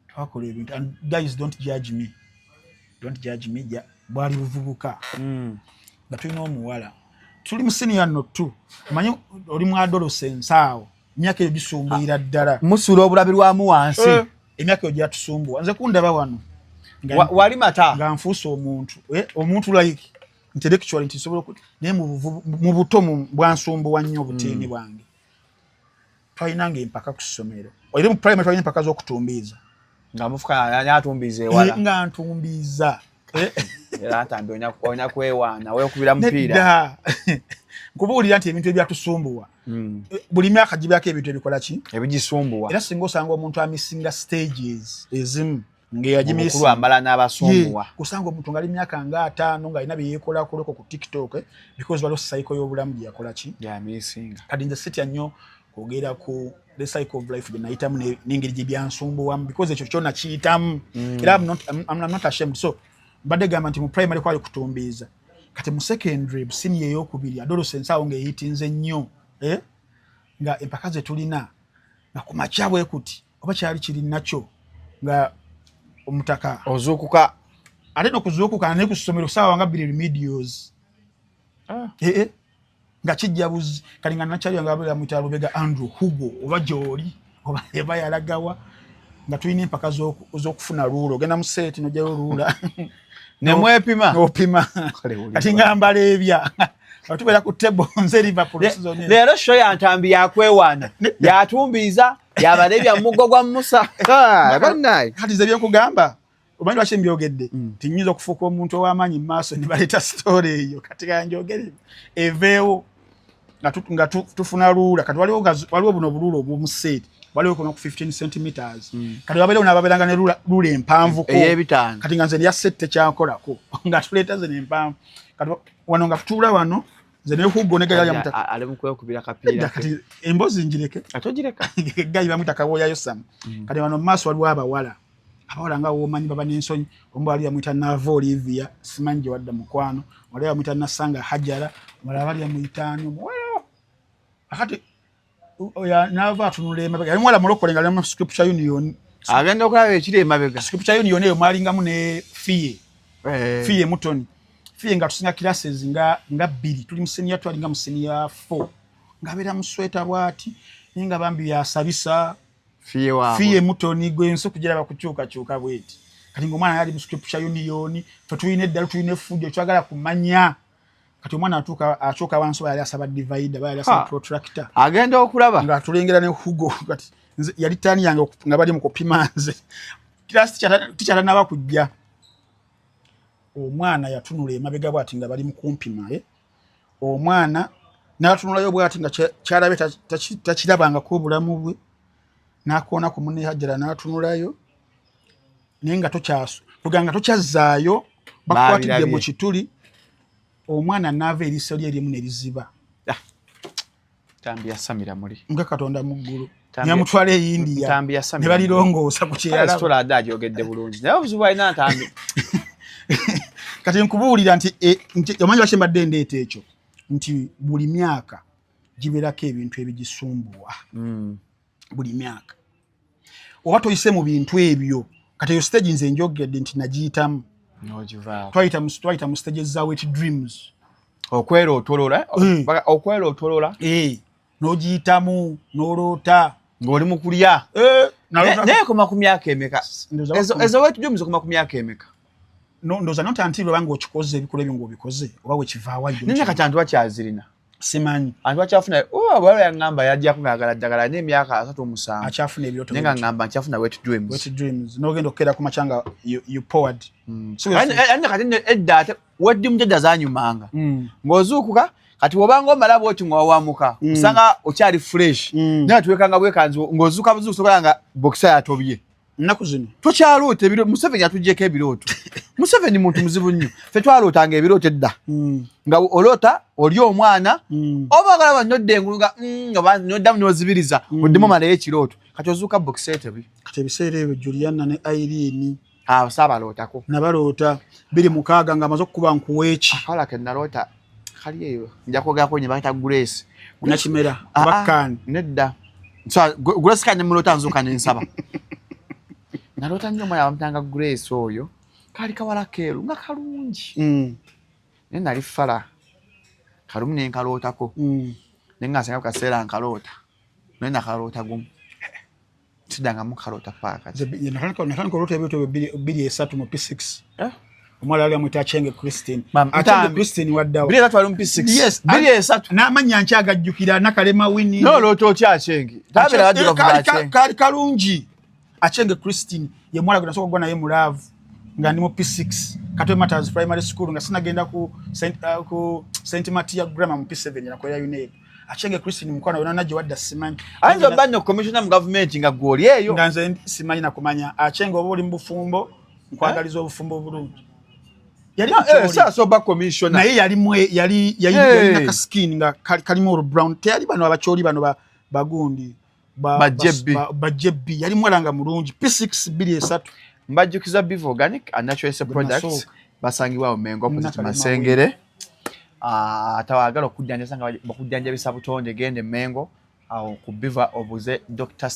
twakola ebintu and guys don't judge me ja bwali buvubuka batulina omuwala tuli musini yanno tu manyi oli mu adolescence awo myaka ebisumbira ddala musula obulabirwamu wansi emyaka yo gyatusumbua nze kundaba wano wali mata nga nfuuse omuntu like intellectual nti sobola naye mu buto bwansumbuwa nnyo obuteeni bwange twalinanga empaka ku ssomero era mu primary twalina empaka z'okutumbiiza nga mufuka yatumbize wala nga ntumbiiza era atambi onya kwewaana wekubira mupiira nkubuulira nti ebintu ebyatusumbuwa buli myaka gibyako ebintu ebikola ki ebigisumbuwa era singa osanga omuntu amisinga stages ezimu ngeyagimisi amala n'abasumbuwa kusanga omuntu ngali myaka nga 5 nga ina byekola koloko ku TikTok because waliwo cycle y'obulamu gye yakola ki ya misinga kadi nze sitya nnyo kwogera ku the cycle of life gye nayitamu n'engeri gye byansumbuwamu because ekyo kyonna kiyitamu era I'm not ashamed so mbadde gamba nti mu primary kwali kutumbiiza kati mu secondary senior ey'okubiri adolescence awo ng'eyitinze nnyo nga empaka ze tulina nga ku makya bwe kuti oba kyali kiri nakyo nga omutaka ozuukuka ate n'okuzuukuka ne ku ssomero saawa nga 2 remedials nga kijja buzi kali nga nakyali nga abula mu Lubega Andrew Hugo oba gy'oli oba eba yalagawa nga tulina empaka z'okufuna ruulo ogenda mu seeti n'ojjayo ruula nemwepima n'opima kati nga mbala ebya tubeera ku table nze Liverpool leero show ya ntambi yakwewaana yatumbiiza yabala ebya muggo gwa Musa bannaye kati ze byenkugamba omanyi lwaki mbyogedde tinyinza okufuuka omuntu ow'amaanyi mu maaso ne baleeta story eyo kati kanjogere eveewo nga tufuna ruula kati waliwo buno obuluula obw'omuseeti waliwo kuno ku 15 centimeters kati wabeerewo n'ababeeranga ne ruula empanvuko ey'ebitaano kati nga nze ya sette kyankolako nga tuleeta ze n'empanvu kati wano nga tutuula wano nze ne Hugo ne Gayi bamutaka ali mu kwekubira kapiira kati embozi njireke atogireka Gayi bamutaka woyayo Sam kati wano mu maaso waliwo abawala nga womanyi baba n'ensonyi omu bali yamuyita Navo Olivia simanyi gye wadda mukwano wali yamuyita Nasanga Hajara wala bali yamuyitaano akati Nava atunula emabega yali mwala mulokole nga ali mu Scripture Union agenda okulaba ekiri emabega Scripture Union eyo mwalingamu ne Fiye Mutoni Fiye nga tusinga classes nga 2 tuli mu senior twalinga mu senior 4 ngabeera mu sweta bwati ninga bambi yasabisa Fiye Mutoni gwenso kugira bakukyuka bweti kati ngomwana yali mu Scripture Union tutuyine eddala tuyine fudde twagala kumanya kati omwana atuuka wansi yali asaba divider yali asaba protractor agenda okulaba nga tulengera ne Hugo kati yali tani yange nga bali mu kupima nze class teacher naba kujja omwana yatunula emabega bwati nga bali mu kumpima omwana n'atunulayo bwati nga kyalabe takirabanga ko obulamu bwe n'akoona ku munne Hajara n'atunulayo naye nga tuganga tokyazaayo bakwatidde mu kituli omwana n'ava eriiso lye erimu ne liziba tambi yasamira muli nga Katonda mu ggulu yamutwala e India ne balirongoosa ku kyeyalaba sitola adde agyogedde bulungi naye obuzibu alina ntambi kati nkubuulira nti omanyi lwaki mbadde ndeeta ekyo nti buli myaka gibeerako ebintu ebigisumbuwa buli myaka oba toyise mu bintu ebyo kati eyo stage nze njogedde nti nagiyitamu twayita mu stage za wet dreams okwerotolola n'ogiyitamu n'oloota ng'oli mu kulya naye koma ku myaka emeka ezo wet dreams okoma ku myaka emeka ndowooza notanti lwebanga okikoze ebikola ebyo ng'obikoze oba wekivaawa nene kati antu bakyazirina simanyi antu bakyafuna bwalo yaŋŋamba yajjako ng'agala ddagala n'emyaka 37 akyafuna ebyoto naye nga ŋŋamba nkyafuna wet dreams n'ogenda okukera ku maca nga you powered ane kati edda ate wet dreams edda zanyumanga ng'ozuukuka kati wobanga omala bwoti ng'owawamuka osanga okyali fresh naye tuwekanga bwekanzi ng'ozuuka buzuukusokola nga bokisa yatobye nnaku zino tokyaloota ebirooto Museveni yatugyeko ebirooto Museveni muntu muzibu nnyo ffe twalootanga ebirooto edda nga oloota oli omwana oba agala banyodde engulu nga noddamu n'ozibiriza oddemu omalayo ekirooto kati ozuuka bokisa etebi kati ebiseera ebyo Juliana ne Irene abo saabalootako nabaloota 26 nga amaze okukuba nkuweeki akawala ke naloota kali eyo nja kwogerako nye bakita Grace nakimera bakkaani nedda Grace kanye muloota nzuuka nensaba naloota nnyo omwana bamutanga Grace oyo kaali kawala keeru nga kalungi naye nali fala kalumu nenkalootako naye nga nsenga ku kaseera nkaloota naye nakaloota gumu tidanga mu Kalota Park natandika olota ebyoto 2-3 mu P6 omwala ali amwita Achenge Christine Christine waddawo 2-3 ali mu P6 yes 2-3 n'amanya nkyagajjukira Nakalema Winnie no loto otya Achenge tabera wadduka ku Achenge kali kalungi Achenge Christine ye mwala gwe nasooka gwa naye mu Love nga ndi mu P6 Katwe Matters Primary School nga sinagenda ku St Matia Grammar mu P7 nakolera UNEB Achenge Christine mukwana wona naje wadda simanyi ayinza banno commissioner mu government nga gwoli eyo nga nze simanyi nakumanya Achenge oba oli mu bufumbo nkwagaliza obufumbo bulungi yali so ba commissioner naye yali na skin nga kalimu brown teyali bano abacholi bano bagundi bajebbi yali mwalanga mulungi P6 2-3 mbajjukiza Beef Organic and Natural Products basangibwa Mengo opposite Masengere atawagala okujjanja bakujjanjabisa butonde gende Mengo awo ku Beaver obuze Dr.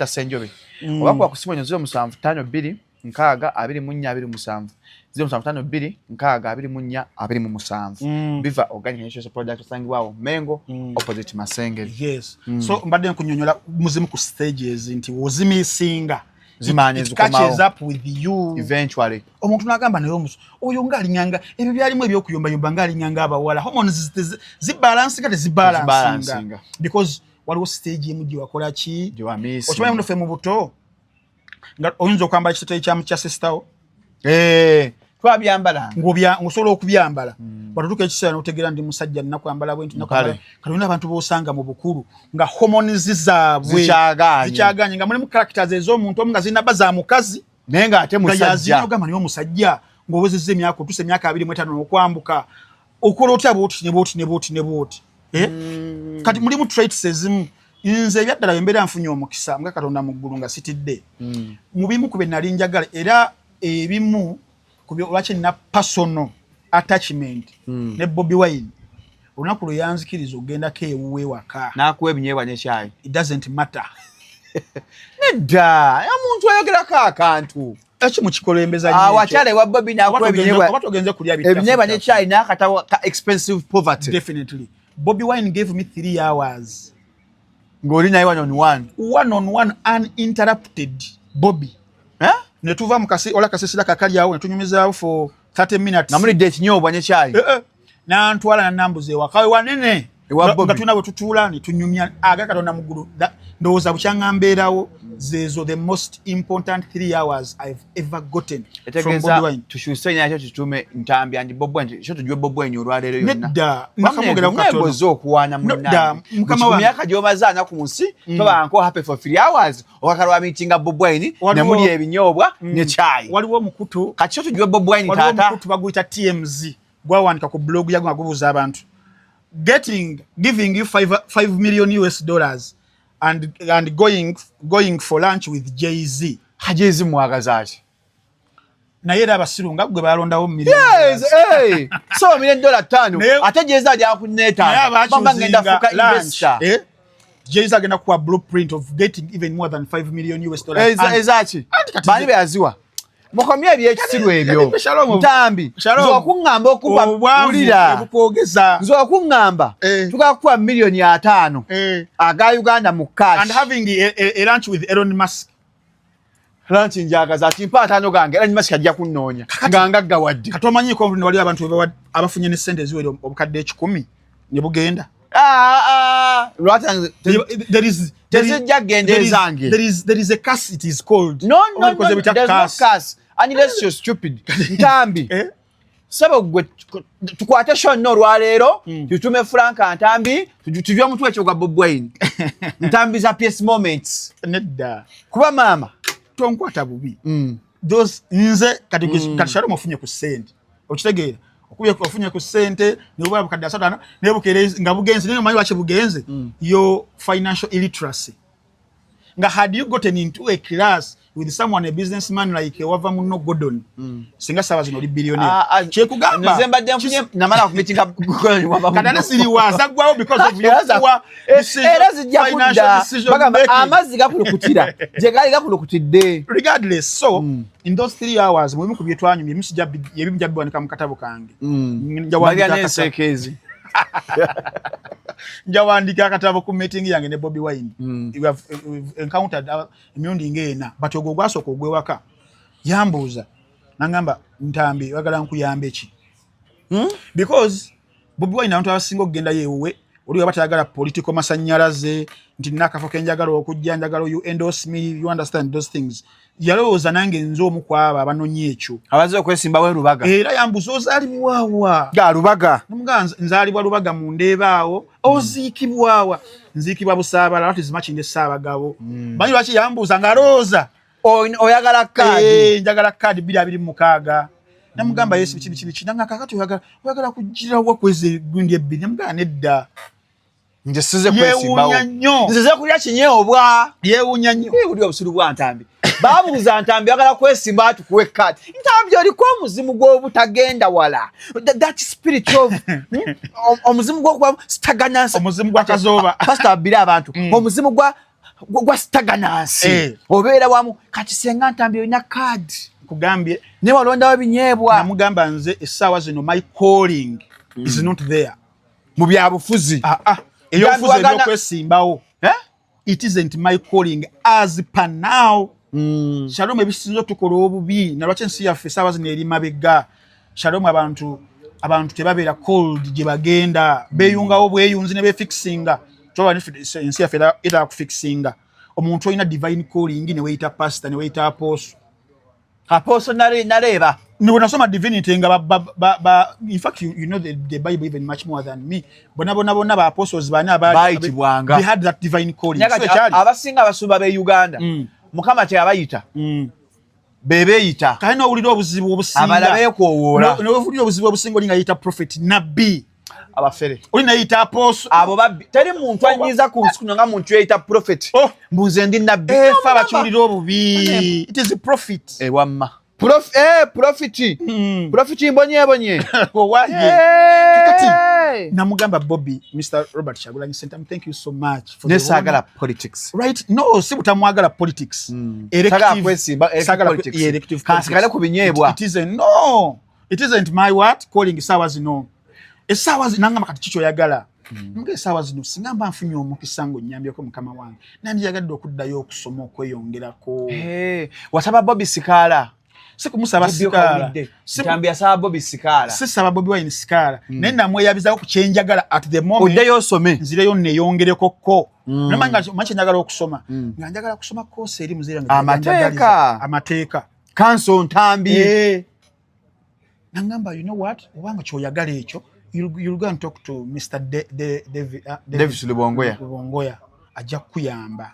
Senjobe obakwa kusimonyo 0752 nkaaga 2427 0752 nkaaga 2427 Beaver Organic Natural Products basangibwa Mengo opposite Masengere yes so mbadde nkunyonyola muzimu ku stages nti wozimisinga zimanye catches up with you eventually omuntu nagamba nayo omuso oyo ngalinyanga ebyo byalimu ebyokuyomba yomba ngalinyanga abawala hormones zibalance kate zibalance because waliwo stage emujji wakola ki okimanyi muno fe mu buto nga oyinza okwambala ekiteeyi kya sister twabyambala ngosobola okubyambala batutuka ekiseera n'otegeera ndi musajja nnakwambala bwe nti nakwambala kalina abantu b'osanga mu bukulu nga hormones zaabwe zikyaganye nga mulimu characters ez'omuntu omu nga zinaba za mukazi naye ng'ate musajja ogamba niyo musajja ng'owezezza emyaka otuse emyaka 25 n'okwamuka okola otya bwoti kati mulimu traits ezimu nze ebyaddala bembeera nfunye omukisa nga Katonda mu ggulu nga sitidde mu bimu ku bye nali njagala era ebimu lwaki nina personal attachment ne Bobby Wine olunaku lwe yanzikiriza ogendako ewuwe waka n'akuwa ebinyeebwa n'ekyayi it doesn't matter nedda omuntu ayogerako akantu eki mukikolembeza wakyala ewa Bobby n'akuwa ebinyeebwa n'ekyayi n'akatawa ka expensive poverty definitely Bobby Wine gave me 3 hours ng'oli naye one on one uninterrupted Bobby ne tuva mu kasisira kakali awo ne tunyumizaawo for 30 minutes namulidde ekinyoobwa n'ekyayi n'antwala n'annambuza ewaka wanene nga tulina bwe tutuula ne tunyumya aga Katonda mu ggulu ndowooza bukyanga mbeerawo zezo the most important 3 hours I've ever gotten from Bobby Wine tukyuse nakyo kitume ntambi andi Bobby Wine kyo tujwe Bobby Wine olwaleero yonna nedda nakamogera ku Katonda nebozo okuwaana munange mu myaka gy'omazaana ku nsi tobanko happy for 3 hours okakalwa meetinga Bobby Wine ne muli ebinyoobwa n'ekyayi waliwo omukutu kati kyo tujwe Bobby Wine taata waliwo omukutu baguyita TMZ gwawandika ku blog yago nga gubuuza abantu giving you $5 million and going for lunch with Jay-Z. Jay-Z mwagaza ki? Naye era abasiru nga gwe balondawo million. Yes, hey. So $1,500,000. Ate Jay-Z ajja kuneta. Bamba ngenda fuka investor. Jay-Z agenda kuwa blueprint of getting even more than $5 million. Ezachi. Bani beyaziwa. Mukomye ebyekisiru ebyo. Ntambi. Nzokungamba okuba ulira. Nzokungamba. Tukakuwa $5,000,000. Aga Uganda mu cash. And having a lunch with Elon Musk. Lunch njagaza ati mpa 5 gange. Elon Musk ajja kunnoonya. Ganga gawadde. Katomanyi konvuni wali abantu abafunye ne sente ziwere obukadde 10 ne bugenda. There is a curse, it is called. No, there's no curse. Unless you're stupid. Ntambi. Sabo gwe tukwate shonno lwaleero tutume Frank Ntambi tujwe mutwe ekyo gwa Bobby Wine. Ntambi za PS moments. Nedda. Kuba mama tonkwata bubi. Those nze katisharo mufunye ku sente. Okitegeera okuye kufunye ku sente ne bwa bukadde 3 ne bukere nga bugenze ne manyi wache bugenze your financial illiteracy. Nga had you gotten into a class with someone, a businessman like wava muno Gordon singa sawa zino li billionaire che kugamba November demfunye namala kumitinga Gordon wava kadana siri wazagwawo because of your era zijja kudda bagamba amazi gakulukutira je gali gakulukutidde regardless so in those 3 hours mulimu ku byetwanyu emisijja yebimujja bibanika mu katabo kange njawandika kasekezi njawandika akatabo ku meeting yange ne Bobby Wine. We've encountered emirundi ng'ena but ogwo gwasooka ogwewaka yambuuza nangamba ntambi wagala nkuyambe ki because Bobby Wine abantu abasinga okugenda yeewe oli abatayagala political masannyalaze nti nakafo kenjagala okujja njagala you endorse me, you understand those things. Yalowooza nange nze omu kwaba abanonye ekyo abaze okwesimba we Lubaga era yambuuza ozaalibwawa ga Lubaga namuganza nzaalibwa Lubaga mu Ndeebaawo oziikibwawa nziikibwa Busaabala what is much in the Saabagabo banyi lwaki yambuuza ngalooza oyagala kaadi njagala kaadi 226 namugamba Yesu biki nanga kakati oyagala kujjira wa kweze gundi ebbiri namugamba nedda nje size kwesimbawo nze kulya kinyeobwa yeewunya nnyo uli obusulu bwa Ntambi babuuza Ntambi yagala kwesimba atukuwe kaadi Ntambi oliko omuzimu gw'obutagenda wala that spirit of omuzimu gw'okuba stagnancy omuzimu gwa kazooba pastor abira abantu omuzimu gwa stagnancy obeera wamu kati senga Ntambi olina kaadi kugambye ne walondawo binyeebwa namugamba nze essaawa zino my calling is not there mu byabufuzi eyofuzi ebyokwesimbawo it isn't my calling as per now Shalom ebisinzo tukola obubi nalwaki ensi yaffe essaawa zino eri mabega Shalom abantu tebabeera cold gye bagenda beeyungawo bweyunzi ne befixinga toba ensi yaffe era kufixinga omuntu olina divine calling ne weyita pastor ne weyita apostle naleba no nasoma divinity nga in fact you know the Bible even much more than me bona ba apostles bana bayitibwanga they had that divine calling abasinga abasumba be Uganda mukama teyabayita bebeeyita kale n'owulira obuzibu obusinga abala beekowoola n'owulira obuzibu obusinga olinga yita prophet nabbi abafere olina yita apostle abo babbi teri muntu anyiza ku nsi kuno nga muntu yeyita prophet mbuze ndi nabbi fa bakiwulira obubi it is a prophet wamma Profit mbonye owaye kati namugamba Bobby Mr. Robert Chagulanyi Sentamu thank you so much for nesagala politics right no si butamwagala politics elective kansigale ku binyeebwa it isn't my what calling essaawa zino essaawa zinangamba kati kikyo yagala nge essaawa zino singamba nfunye omukisa ngo nnyambyeko mukama wange nandiyagadde okuddayo okusoma okweyongerako wasaba Bobby Sikaala sikumusaba Sikaala Ntambi asaba Bobby Sikaala sisaba Bobby Wine Sikaala naye namweyabizaako ku kyenjagala at the moment oddeyo osome nzireyo neeyongereko ko namanga manchi njagala okusoma nga njagala kusoma koose eri muzira amateeka kanso Ntambi nangamba you know what obanga kyoyagala ekyo you'll go and talk to Mr. Davis Lubongoya ajja kuyamba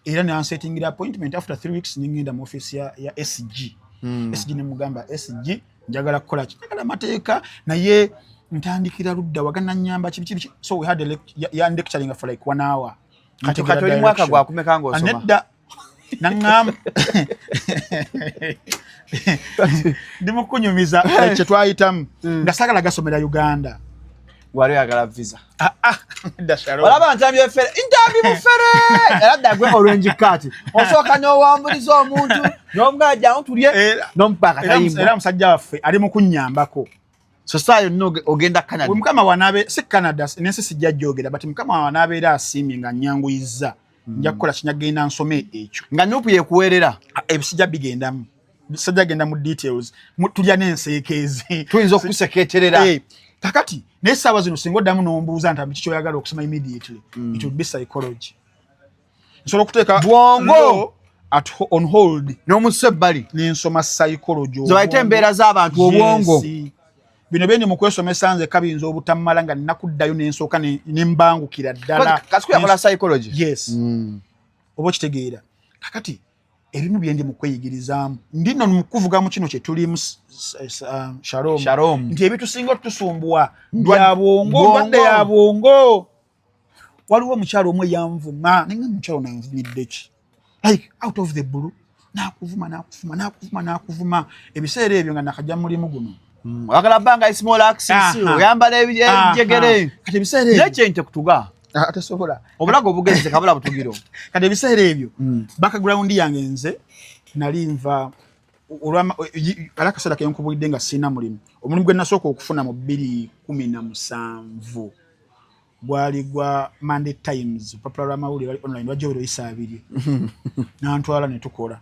era nansettingira appointment after 3 weeks ningenda mu office ya SG SG ne mugamba SG njagala kukola njagala mateeka naye ntandikira ludda wagana nyamba kibi so we had a lecturing for like 1 hour kati oli mwaka gwa kumeka ngo osoma nedda nangam ndimukunyumiza kye twayitamu nga sagala gasomera Uganda wali agala visa dasharo wala Ntambi efere Ntambi mufere era dagwe orange card osoka no wambulizo omuntu nomgaja ontulye nompaka tayimba era musajja waffe ali mu kunnyambako sosayo no ogenda Canada mukama wanabe si Canada nensi sijja jogera but mukama wanabe era asimye nga nyanguyiza nja kukola kinyagenda nsome ekyo nga nupu yekuwerera ebisijja bigendamu bisajja genda mu details tulya n'enseekezi tuyinza okuseketerera kakati n'essaawa zino singa oddamu n'ombuuza Ntambi kiki oyagala okusoma immediately it would be psychology nsobola okuteeka bwongo on hold n'omusu ebbali n'ensoma psychology zobayita embeera z'abantu obwongo bino byendi mu kwesomesa nze kabinza obutamala nga nnakuddayo n'ensooka nembangukira ddala kasiku yakola psychology yes oba okitegeera kakati ebimu byendi mu kweyigirizaamu ndino mukuvugamu kino kye tulimu Shalom nti ebitusinga tusumbuwa bya bwongo mbadde ya bwongo waliwo omukyalo omwe yanvuma nenga omukyalo nanvumidde ki like out of the blue nakuvuma ebiseera ebyo nga nakajja mulimu guno wakala banga small access oyambala ebijegere kati ebiseera ebyo nekyente kutuga atasobola obulago obugezi kabula butugiro kati ebiseera ebyo background yange nze nali nva alakaseera kenkubulidde nga sina mulimu gwe nasooka okufuna mu 2017 gwali gwa Monday Times popular amawuli bali online wajjo Issa abiri nantwala ne tukola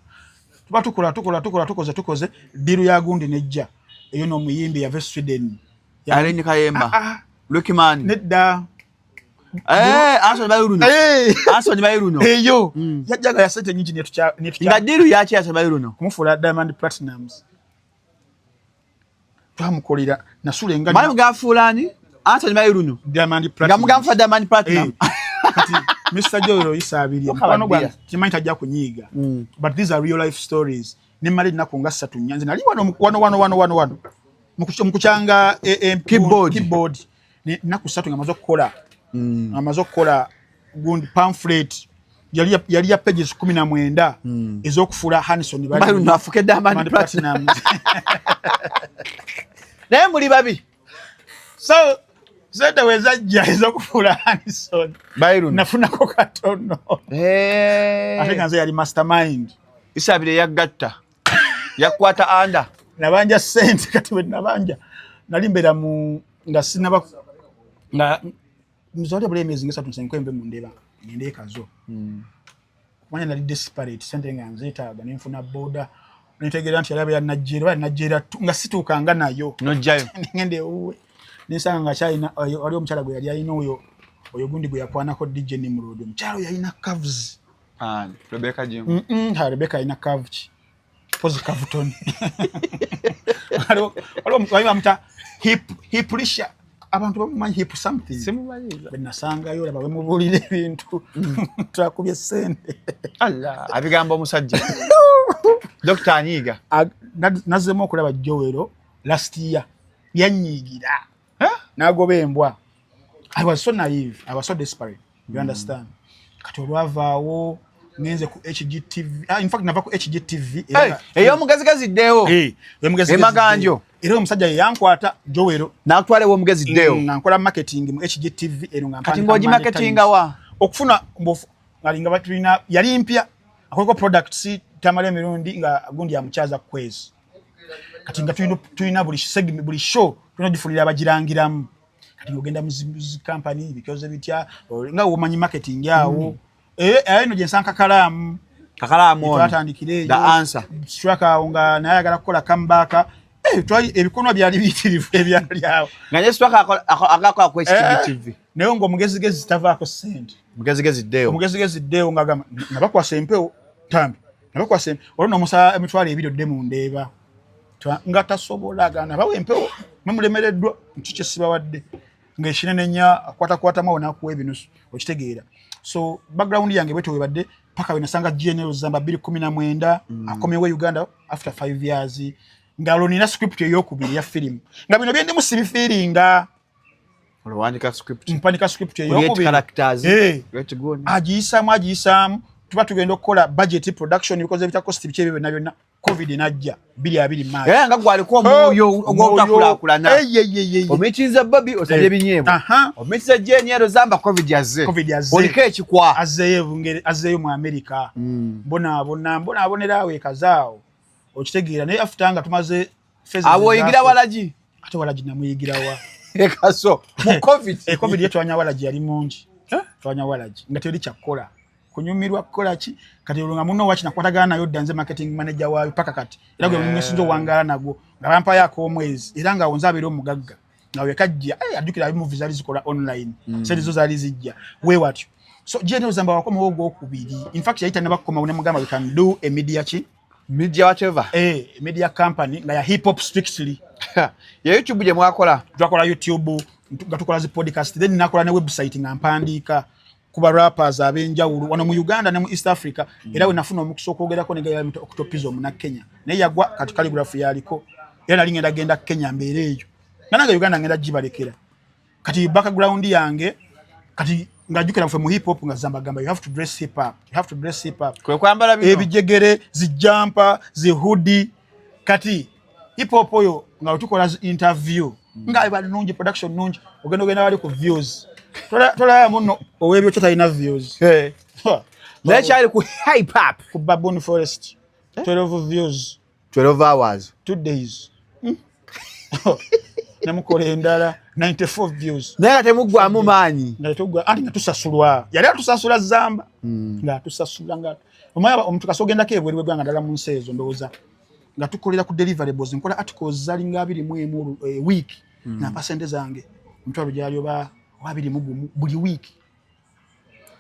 tukoze diru ya gundi nejja eyo no muyimbi ya Sweden Aleni Kayemba Lucky Man nedda Anso Bayuruno Anso Bayuruno eyo yajaga ya sente nyingi netucha nga diru yachi ya Bayuruno kumufula Diamond Platinums twamukolera nasule nga mali mugafulani Anso Bayuruno Diamond Platinum ngamugamfa Diamond Platinum kati Mr. Joel Issa abiri mkwano gwa kimanyi tajja kunyiga but these are real life stories ne mali nakunga 3 nyanze nali wano mukuchanga keyboard ni naku 3 ngamazo kola gundi pamphlet yali ya pages 19 ezokufula Hanson bali nafuke Diamond Platinum naye muri babi so zeta wezajja ezokufula Hanson Byron nafuna ko katono afika nze yali mastermind Issa abire yagatta yakwata anda nabanja sente kati we nabanja nali mbera mu nga sinaba nga mzode bulemezi ngesa tunsenkwembe mu ndeba ngende kazo kumanya nali desperate sente nga nzeta nfuna boda nitegera nti yalabe ya Nigeria nga situkanga nayo nojjayo ngende uwe nisanga nga China wali omukyala gwe yali ayina oyo gundi gwe yakwanako DJ Nimrod omukyala yalina curves Rebecca Jim Rebecca ina curves pose Cavuton waliwo muta hip pressure abantu bamanyi hip something simumanyiza benasanga yo laba bemubulira ebintu takubye sente Allah abigambo omusajja Dr. Aniga nazemo okulaba Joel last year yanyigira nagobembwa I was so naive, I was so desperate, you understand. Kati olwavaawo ngenze ku HGTV in fact nava ku HGTV eyo mugazigazi deo emaganjo era omusajja yankwata Joel naktwale wo mugazi deo nkola marketing mu HGTV ero ngampanga kati ngoji marketing wa okufuna mbofu ngalinga batulina yali mpya akweko products tamale emirundi nga gundi ya mchaza kwezi kati nga tulina buli segment buli show tunajifunira abagirangiramu kati ngogenda mu company because bitya nga womanyi marketing yawo eno jensanka kalamu twatandikire the answer straka nga nayagala kukola comeback twali ebikono byali bitirivu ebyali awo nganye straka akakwa ku HGTV nayo ngo mugezigezi tavako send mugezigezi deo ngagama nabakwa sempeo tambi nabakwa sempe olona musa emitwali ebiro demo ndeba ngata sobolaga nabawe empeo memulemereddwa nchiche sibawadde ngeshine nya kwata maona ku ebinusu okitegeera so background yange bweto webadde paka wenasanga general zamba 2019 akomewe Uganda after 5 years ngalo nina script eyokubiri ya film nga bino byende musibi feelinga olwandika script mpanika script eyokubiri characters let's go agisamu tuba tugenda okukola budget production because ebita cost bichebe byonna covid najja 22 March nga gwaliko omwoyo ogw'okulakulana omikiza Bobby osabye binyeebo omikiza Jeniero zamba covid yazze oliko ekikwa azeeyo mu America mbona awe kazaawo okitegeera naye after nga tumaze abo oyigira walaji ate walaji namuyigirawa ekaso mu covid covid yetu anya walaji yali mungi twanya walaji nga teri kyakola kunyumirwa kukola ki kati olunga muno wachina kwatagana nayo danze marketing manager wa paka kati era gwe mwesinzo wangala nago ngabampa yako omwezi era nga onzabira omugagga nawe kajja adukira movies zali zikola online serizo zali zijja we watyo so General Zamba wakoma wogo okubiri in fact yaita nabakoma une mugamba we can do a media whatever media company nga ya hip hop strictly ya YouTube je mwakola twakola YouTube ngatukola zi podcast then nakola ne website ngampandika kuba rappers abenjawulu wano mu Uganda ne mu East Africa era we nafuna omukuso okwogerako ne gaya Octopism na Kenya naye yagwa kati calligraphy yaliko era lingenda genda Kenya mbereyo nanga Uganda ngenda jibalekera kati background yange kati ngajukira mu hip hop nga Zamba gamba you have to dress hip hop kwe kwambala bino ebijegere zi jumper zi hoodie kati hip hop oyo nga utukola interview nga ibali nungi production nungi ogenda wali ku views tola muno owebyo kyota views Lechali ku hype up ku Baboon Forest 12 views 12 hours 2 days namukole endala 94 views naye temugwamu maanyi nga tusasulwa yali atusasula zamba nga tusasula nga omaya omuntu kasogenda ke bwerwe gwanga dala mu nsezo ndoza nga tukolera ku deliverables nkola articles zali nga 21 week na percent zange mtwalo jali oba 21 buli week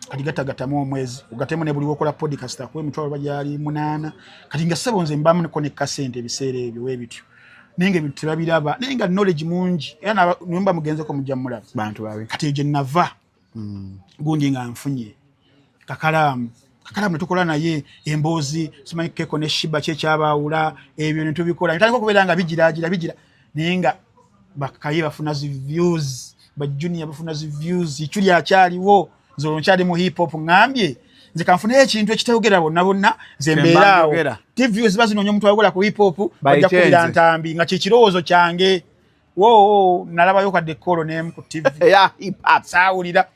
kati gatagatamu omwezi ugatemu ne buli wokola podcast akwe mtwalo bajali 8 kati nga sebonze mbamu ne connect sente ebiseera ebyo webityo nenge bitulabiraba nenga knowledge mungi era nyumba mugenze ko mujamula bantu bawe kati je nava gundi nga nfunye kakalamu netukola naye embozi simanyi keko ne shiba kye kyabawula ebyo ne tubikola ntaniko kubera nga bigira nenga bakaye bafuna zi views ba junior bafuna zi views ichuli akyaliwo zo nchali mu hip hop ngambye nze kanfuna ekintu ekitayogera bonna zembeerawo TV zibazi nonyo omuntu ayogola ku hip hop bajja kubira ntambi nga kikirowoozo kyange wo nalabayo kadde kolo nemu ku TV ya hip hop saawulira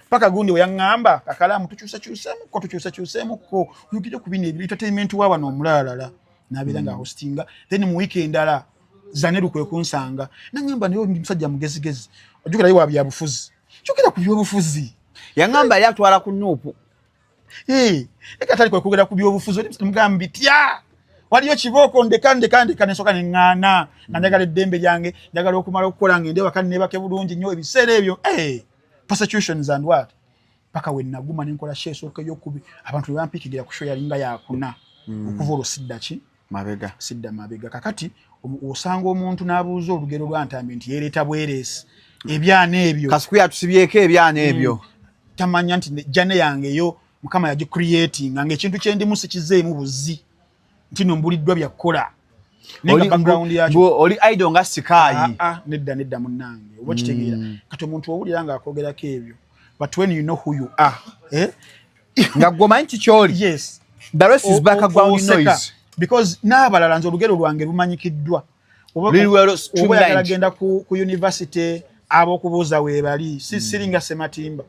paka gundi oyangamba kakalamu tukyusa ko yukije kubine entertainment wa bano omulala nabiranga hostinga then mu weekend ala zaneru kwe kunsanga nangamba nayo musajja mugezigezi ojukira yiwa bya bufuzi chukira ku byobufuzi yangamba yali atwala ku nupu ekatali kwe kugera ku byobufuzi mugambi tya waliyo kiboko ndekande soka nengana nanjagala eddembe lyange njagala okumala okukola ngende wakani nebake bulungi nnyo ebiseera ebyo persecutions and what paka we naguma nenkola sheso yokubi abantu bampikigira ku show yalinga yakuna okuvolo sidda mabega kakati osanga omuntu nabuuza olugero lwantambi nti yereta bweresi ebyana ebyo kasikuya tusibyeko ebyana ebyo tamanya nti jane yange yo mukama yaji creating nga ekintu kyendi musikizeemu buzi ntino mbuliddwa byakola nenga background yacho oli idol nga sikayi nedda munange oba kitegeera kati omuntu owulira nga akogerako ebyo but when you know who you are nga gwomanyi kikyoli yes the rest is background noise because n'abalala nze olugero lwange lumanyikiddwa oba yagenda ku university abokubuuza weebali siringa Sematimba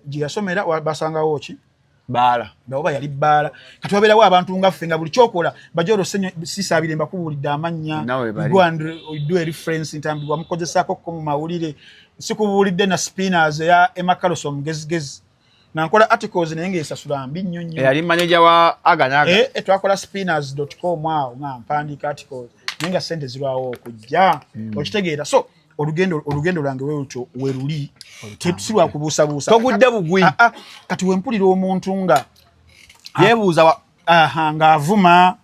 giyasomera basangawo ki baala oba yali baala kati wabeerawo abantu nga ffe nga buli kyokola bajolo sisaabire mbakubulidde amanya do a reference ntambi wamukozesaako ko mu mawulire sikubulidde na spinners ya Emakalos omugezigezi nankola articles naye ng'esasula mbi nnyo nnyo yali manager wa aganaga twakola spinners.com awo nga mpandiika articles naye nga sente zirwawo okujja okitegeera so olugendo lwange weruto weruli tetusilwa kubuusabuusa togudde bugwi kati wempulira omuntu nga yebuuza nga avuma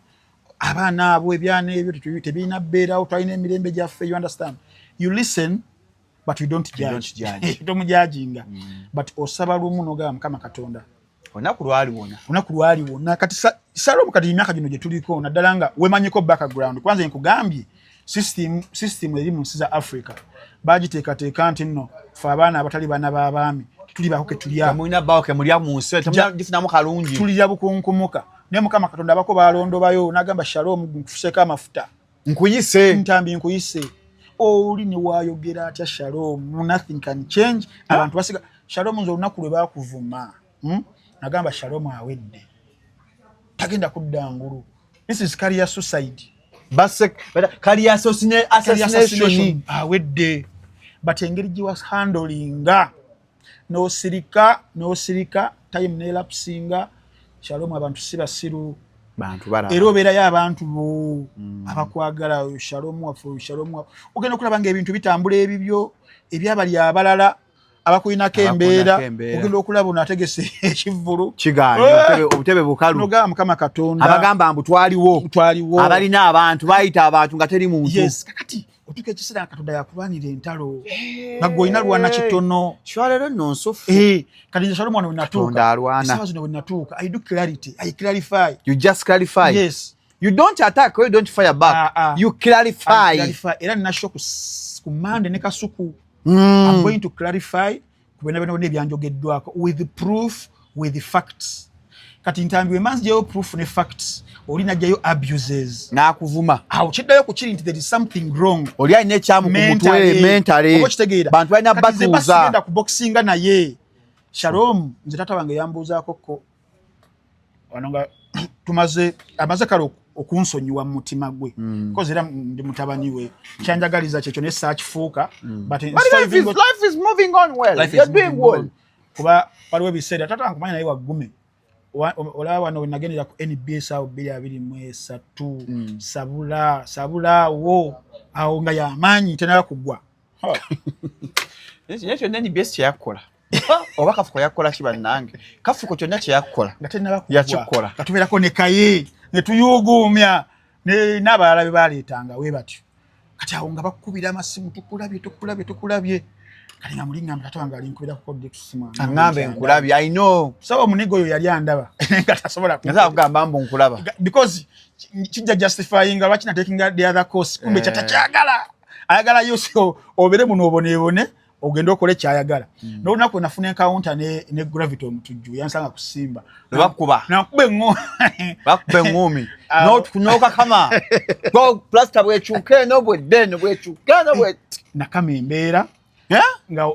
abaana abo ebyana ebyo tebiina bbeerawo twalina emirembe gyaffe you understand you listen but you don't judge tomujajinga but osaba lumu nogamba Mukama Katonda onaku lwali wona kati Shalom kati emyaka gino gye tuliko naddala nga wemanyiko background kwanza nkugambye system eri mu nsi za Africa bagiteekateeka nti nno fe abaana abatali baana b'abaami tuli bako ke tulya mulina bawo ke mulya mu nsi gifunamu kalungi tulya bukunkumuka naye Mukama Katonda abako balondobayo n'agamba Shalom nkufuseko amafuta nkuyise ntambi nkuyise oli ne wayogera atya Shalom nothing can change abantu basiga Shalom nzo olunaku lwe bakuvuma nagamba Shalom awedde tagenda kudda ngulu this is career suicide career assassination awedde but engeri gye was handlinga no sirika time nelapsinga Shalom abantu sibasiru bantu bara era obeerayo abantu abakwagala Shalom ogenda okulaba nga ebintu bitambula ebibyo ebyabali abalala abakuinako embeera ogenda okulaba onategese ekivulu kigaanyi obutebe bukalu nogamba Mukama Katonda abagamba mbu twaliwo abalina abantu bayita abantu nga teri muntu yes kakati otuke kisira Katonda yakubanira entalo nagoyina lwana kitono shwalero nonsofu kati Shalom ono natuka sabazi no natuka I do clarity I clarify you just clarify yes you don't attack or you don't fire back you clarify era nasho ku Monday ne kasuku I'm going to clarify kubena beno nebyanjogeddwako with the proof with the facts kati ntambi we manzi yo proof ne facts olina jayo abuses na kuvuma aho kiddayo ku kiri nti there is something wrong oli ayine kyamu ku mutwe mentally bantu balina batuuza ngenda ku boxinga naye Shalom nze tata wange yambuuzaako ko wanonga amaze kalo okunsonyiwa mu mutima gwe because era ndi mutabani we kyanjagaliza kyekyo ne search fuuka but life is moving on well. You're doing well. Kuba waliwo ebiseera tata nkumanya naye waggume olaba wano wenagendera ku NBS awo 2023 sabulaawo awo nga yamaanyi tenaba kugwa ekyo NBS kyeyakola oba Kafuko yakola kiba nange Kafuko kyonna kyeyakola nga tenaba yakikola katubeerako ne kaye ne tuyuguumya n'abalala be baleetanga we batyo kati awo nga bakubira amasimu tukulabye kali nga mulinga mtata wange alinkubira ku kode tusimu angambe nkulabye I know so omunigo oyo yali andaba nga tasobola ngaza kugamba mbo nkulaba because kijja justifying lwaki na taking the other course kumbe kyatakyagala ayagala yose obere muno obone ogenda okole kyayagala no nako nafuna encounter ne gravity omutujju yansanga kusimba bakuba nakube ngumi not kunoka kama go plaster bwechuke no bwechuke na kama embeera nga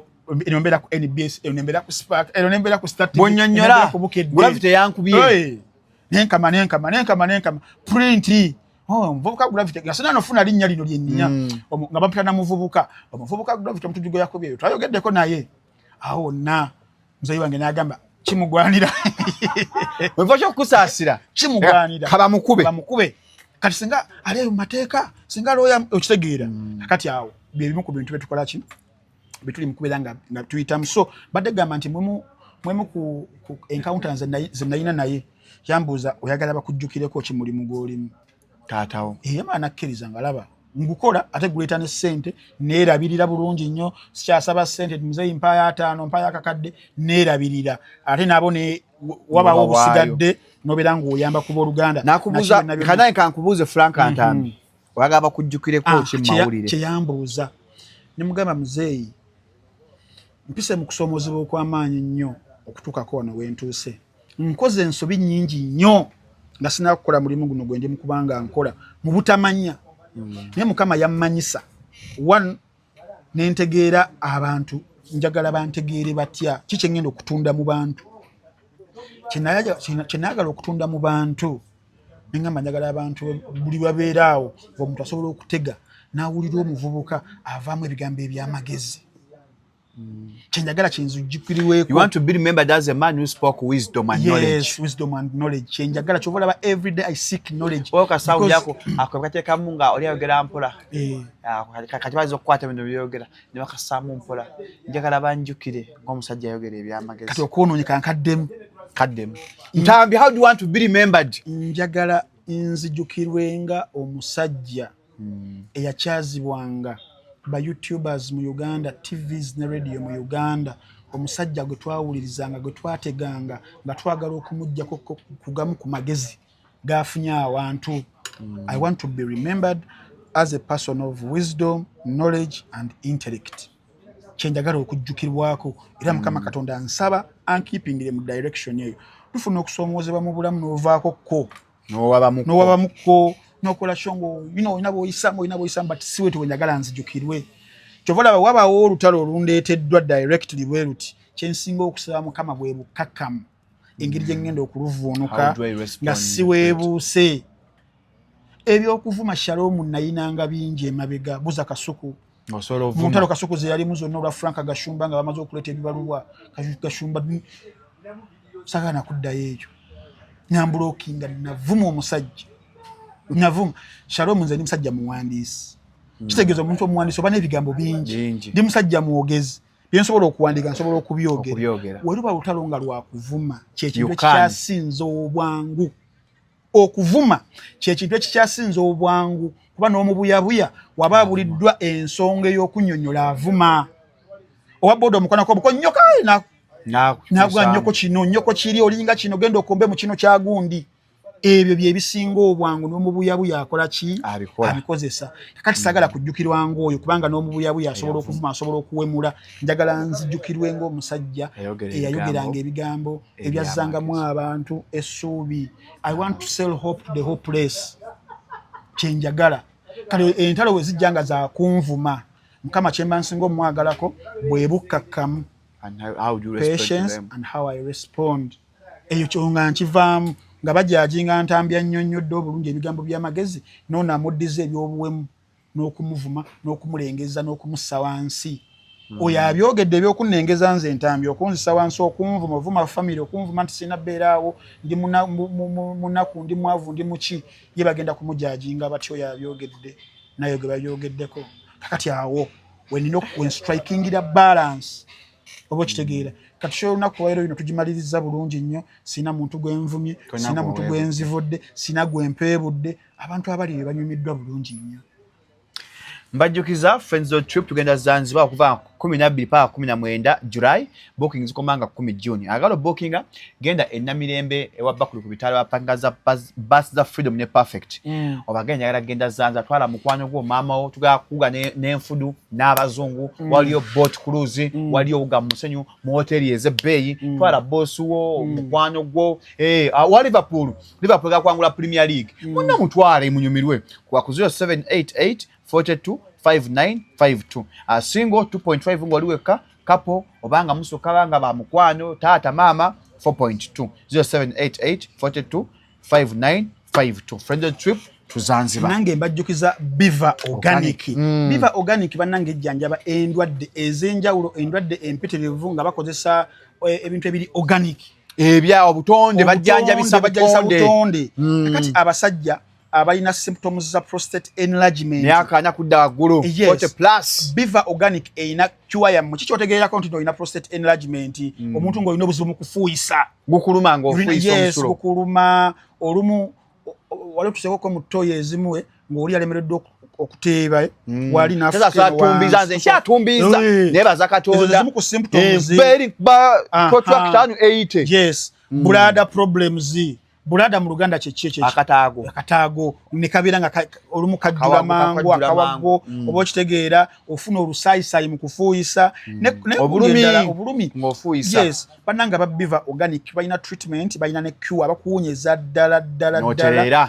enombeera ku NBS enombeera ku Spark enombeera ku Star TV bonyonyola gravity yankubye nenkama print muvubuka gravity gasana nofuna linnya lino lyennya nga bampita na muvubuka gravity omutujjugo yakobye twayogeddeko naye awo na mzayi wange n'agamba kimugwanira wevacho kusaasira kimugwanira kaba mukube kati singa ali mu mateeka singa loya okitegeera kati awo byebimu ku bintu betukola ki betuli mukubera nga tuyitamu so badde gamba nti mwemu ku encounters zenayina naye yambuuza oyagala bakujjukireko kimuli mugolimu taatawo maana akkiriza nga laba ngukola ate guleeta ne ssente neerabirira bulungi nnyo sikyasaba ssente muzeeyi mpaya 5 mpaya akakadde neerabirira ate nabo wabawo obusigadde nobeera ng'oyamba kuba Oluganda nakubuuza kanaye kankubuuze Frank Antambi oyagala bakujjukireko kimawulire kyeyambuuza ne mugamba muzeeyi mpise mu kusoomozebwa okw'amaanyi nnyo okutuukako wano wentuuse nkoze ensobi nnyingi nnyo nga sinakukola mulimu guno gwe ndi mu kubanga nkola mu butamanya naye Mukama yammanyisa one nentegeera abantu njagala bantegeere batya kiki ngenda okutunda mu bantu kyenayagala okutunda mu bantu nengamba njagala abantu buli babeeraawo omuntu asobola okutega n'awulira omuvubuka avaamu ebigambo eby'amagezi kyenjagala kyenzujjukiriweeko. You want to be remembered as a man who spoke wisdom and knowledge. Yes, wisdom and knowledge. Kyenjagala kyobalaba every day I seek knowledge. Oka sound yako akakateka munga oli ayogera mpola. Kati bazo okukwata bino byogera ne bakasamu mpola. Njagala banjukire ng'omusajja ayogera ebyamagezi. Kati okwonoonyeka nkaddemu. Ntambi, how do you want to be remembered? Njagala nzijukirwenga omusajja eyakyazibwanga ba YouTubers mu Uganda, TVs ne radio mu Uganda, omusajja gwe twawulirizanga gwe twateganga nga twagala okumujja kugamu ku magezi gafunye awantu. I want to be remembered as a person of wisdom, knowledge and intellect. Kyenjagala okujjukirwako era Mukama Katonda ansaba ankeepingire mu direction eyo. Tufuna okusoomozebwa mu bulamu n'ovaako ko n'owabamuko nokola shongo inabo isamba but siwe tuwenjagala nzijukirwe kyovola wabawo olutalo olundeeteddwa directly bweruti kyensinga okusaba Mukama bwe bukakamu engeri gye ngenda okuluvuunuka nga siweebuuse ebyokuvuma Shalom nayinanga bingi emabega buza Kasuku muntalo Kasuku ze yali muzo n'olwa Frank Gashumba nga bamaze okuleeta ebibaluwa Gashumba sagana kuddayo ekyo nyambula okinga navuma omusajja Navuma Shalom nze ndi musajja muwandiisi. Kitegeeza omuntu omuwandiisi oba n'ebigambo bingi. Ndi musajja muwogezi. Byensobola okuwandiika nsobola okubyogera. Weruba lutalo nga lwakuvuma kyekintu ekikyasinza obwangu. Okuvuma kyekintu ekikyasinza obwangu kuba n'omubuyabuya waba abuliddwa ensonga ey'okunnyonnyola avuma. Owa bodo omukono ko nyoka nagwa nnyoko kiri olinga kino genda okombe mu kino kya gundi. Ebyo bye bisinga obwangu n'omubuyabuya akola ki abikozesa. Kakati sagala kujjukirwa ng'oyo kubanga n'omubuyabuya asobola okuvuma asobola okuwemula. Njagala nzijjukirwe ng'omusajja eyayogeranga ebigambo ebyazzangamu abantu essuubi. I want to sell hope to the hopeless. Kyenjagala kale entalo we zijjanga za kunvuma Mukama kyemba nsinga omwagalako bwe bukkakkamu and how do you patience and how I respond. Eyo kyonga nkivaamu nga bajajinga Ntambya nnyonnyodde obulungi ebigambo by'amagezi n'ono amuddiza ebyobuwemu n'okumuvuma n'okumulengeza n'okumussa wansi oyo abyogedde ebyokunnengeza nze Ntambya okunzisa wansi okunvuma ovuma family okunvuma nti sina beeraawo ndi munaku ndi mwavu ndi muki ye bagenda kumujajinga batyo yabyogedde nayo ge babyogeddeko kakati awo when striking the balance obo kitegeera katusho olunaku lwaleero bino tugimaliriza bulungi nnyo sina muntu gwenvumye sina muntu gwenzivudde sina gwempeebudde abantu abali banyumiddwa bulungi nnyo mbajjukiza Friends Road Trip tugenda Zanzibar okuva 12 paka 19 July booking zikomanga 10 June agalo bookinga genda enamirembe ewa bakulu ku bitalo apangaza bus za Freedom ne Perfect obagenya gara genda Zanzibar twala mukwano gwo mama wo tugakuga n'enfudu n'abazungu waliyo boat cruise waliyo uga musenyu mu hoteli ezebbeyi twala boss wo mukwano gwo wa Liverpool ga kwangula Premier League munna mutwale munyumirwe kwa 0788 42 5952 single 2.5 ngoliweka couple obanga musokabanga ba mukwano tata mama 4.2 0788 42 5952 Friends Trip to Zanzibar nange mbajjukiza Biva Organic Biva Organic banange ejjanjaba endwadde ezenjawulo endwadde empitirivu nga bakozesa ebintu ebiri organic ebya obutonde bajjanjabisa butonde kati abasajja abalina symptoms za prostate enlargement yakanya kudda waggulu 40 plus Biva Organic eina cure ya mu kichotegeera ko nti ina prostate enlargement omuntu ngo ino buzibu kufuuyisa gukuluma ngo ofuuyisa omusulo gukuluma olumu wale tuseko mu toye ezimwe ng'oli alemereddwa okuteeba wali na sasa tumbiza nze kyatumbiza nebaza katonda ezo ku symptoms very ba protract 80 yes bladder problems bulada mu Luganda kyekye akataago ne kabira nga olumu kajjula mangu akawago obo kitegeera ofuna olusaayisayi mu kufuuyisa ne obulumi ngofuuyisa yes bananga ba Biva Organic bayina treatment bayina ne cure abakuwunyeza ddala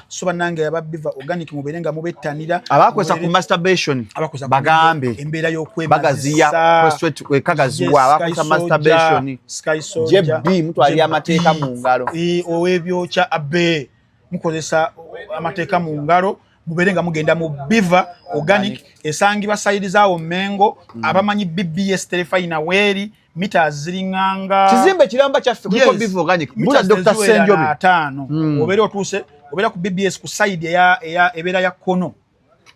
so bananga ba Biva Organic muberenga mubettanira abakwesa ku masturbation bagambe embeera y'okwebazisa bagaziya prostate kagaziwa abakwesa masturbation jebbi mtu ali amateeka mu ngalo owebyocha abe mukozesa amateeka mu ngalo muberenga mugenda mu Biva Organic esangibwa side zaawo Mengo abamanyi BBS telefina weri mita zilinganga kizimbe kiramba kyaffe kuliko Biva Organic mula Dr. Senjobe 5 obere otuse obera ku BBS ku side ya ebera ya kono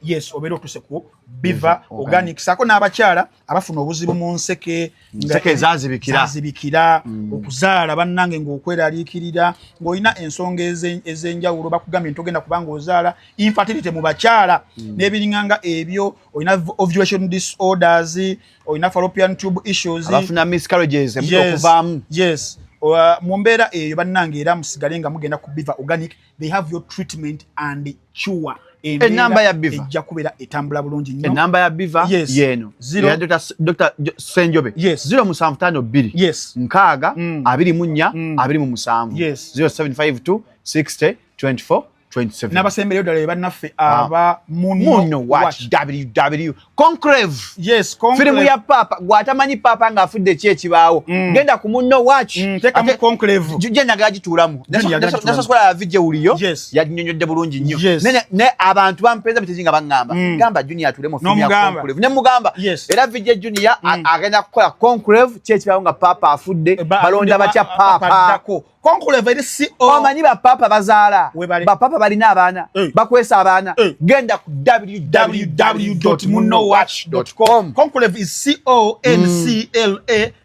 yes obero tuse ku Biva Organic sako n'abakyala abafuna obuzibu mu nseke zazibikira okuzaala bannange ng'okweraliikirira ng'olina ensonga ez'enjawulo bakugambye ntogenda kubanga ozaala infertility mu bakyala n'ebiringanga ebyo olina ovulation disorders olina fallopian tube issues abafuna miscarriages okuvaamu yes mu mbeera eyo bannange era musigale nga mugenda ku Biva Organic they have your treatment and cure enamba ya Biva ejja kubeera etambula bulungi nnyo enamba ya Biva yeno Dr. Senjobe 0752 nkaaga 24 27 0752 60 24 27 n'abasembereyo ddala bannaffe aba Muno Watch www Conclave firimu ya papa gwatamanyi papa ng'afudde ki ekibaawo genda ku Muno Watch tekamu Conclave je njagala gituulamu nasosola ya video uliyo yanyonyodde bulungi nnyo ne abantu bampenza bitezi nga baŋŋamba gamba Junior atule mu firimu ya Conclave ne mugamba era video Junior agenda kukola Conclave ki ekibaawo nga papa afudde balonda batya papa Conclave eri CO amanyi ba papa bazaala ba papa balina abaana bakwesa abaana genda ku www.munowatch.com Conclave is CONCLAVE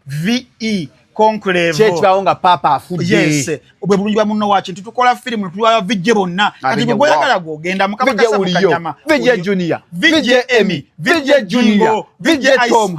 Conclave kyekibaawo nga papa afudde yes obwe bulungi bwa Muno Watch tutukola firimu tuwa vijje bonna kati bwe boyagala gogenda mukabakasa mukanyama vijje Junior vijje Emmy vijje Junior vijje Tom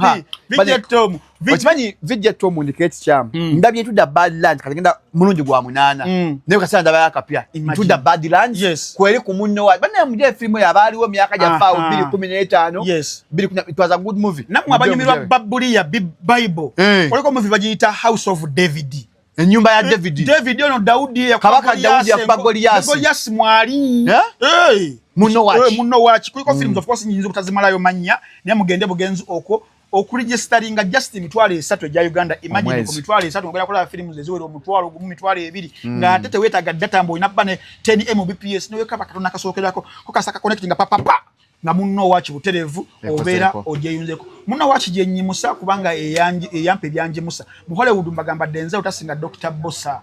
vijje Tom Okimanyi vijja Tom ndiketi kyamu ndabye tudda Badlands kagenda mulungi gwa munana naye kasana ndaba yakapya tudda Badlands kweri ku Muno Watch bana muje filmu yabaaliwo myaka gya 2015 it was a good movie namwe abanyumirwa Babulia Bible oliko movie bagiyita House of David enyumba ya David ono Daudi ya kabaka Daudi ya Goliath mwali Muno Watch Muno Watch kuliko films of course nyinzo kutazimalayo manya ne mugende bugenzi oko okuregisteringa just emitwalo 3 egya Uganda. Imagine ku mitwalo 3 ngobera kola films eziwera omutwalo gumu mitwalo 2 nga atete wetaga data mbo inabba ne 10 Mbps no yeka bakatona kasokerako ko kasaka connecting papa nga munno wachi buterevu obera ojeyunzeko munno wachi jenyimusa kubanga eyampe byanje musa mu Hollywood mbagamba Denzel utasinga Dr. Bossa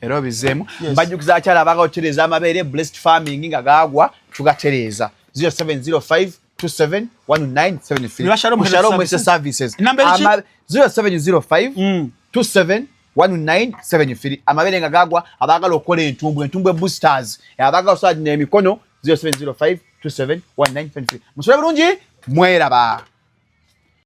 era bizemu mbajukiza akyala abaga otereza amabere blessed farming nga gagwa tugatereza 0705 271973 Musharo Mwese Services 0705 271973 amabere nga gagwa abagala okola entumbwe boosters abaga osadi n'emikono 0705 271973 musore bulungi mweraba.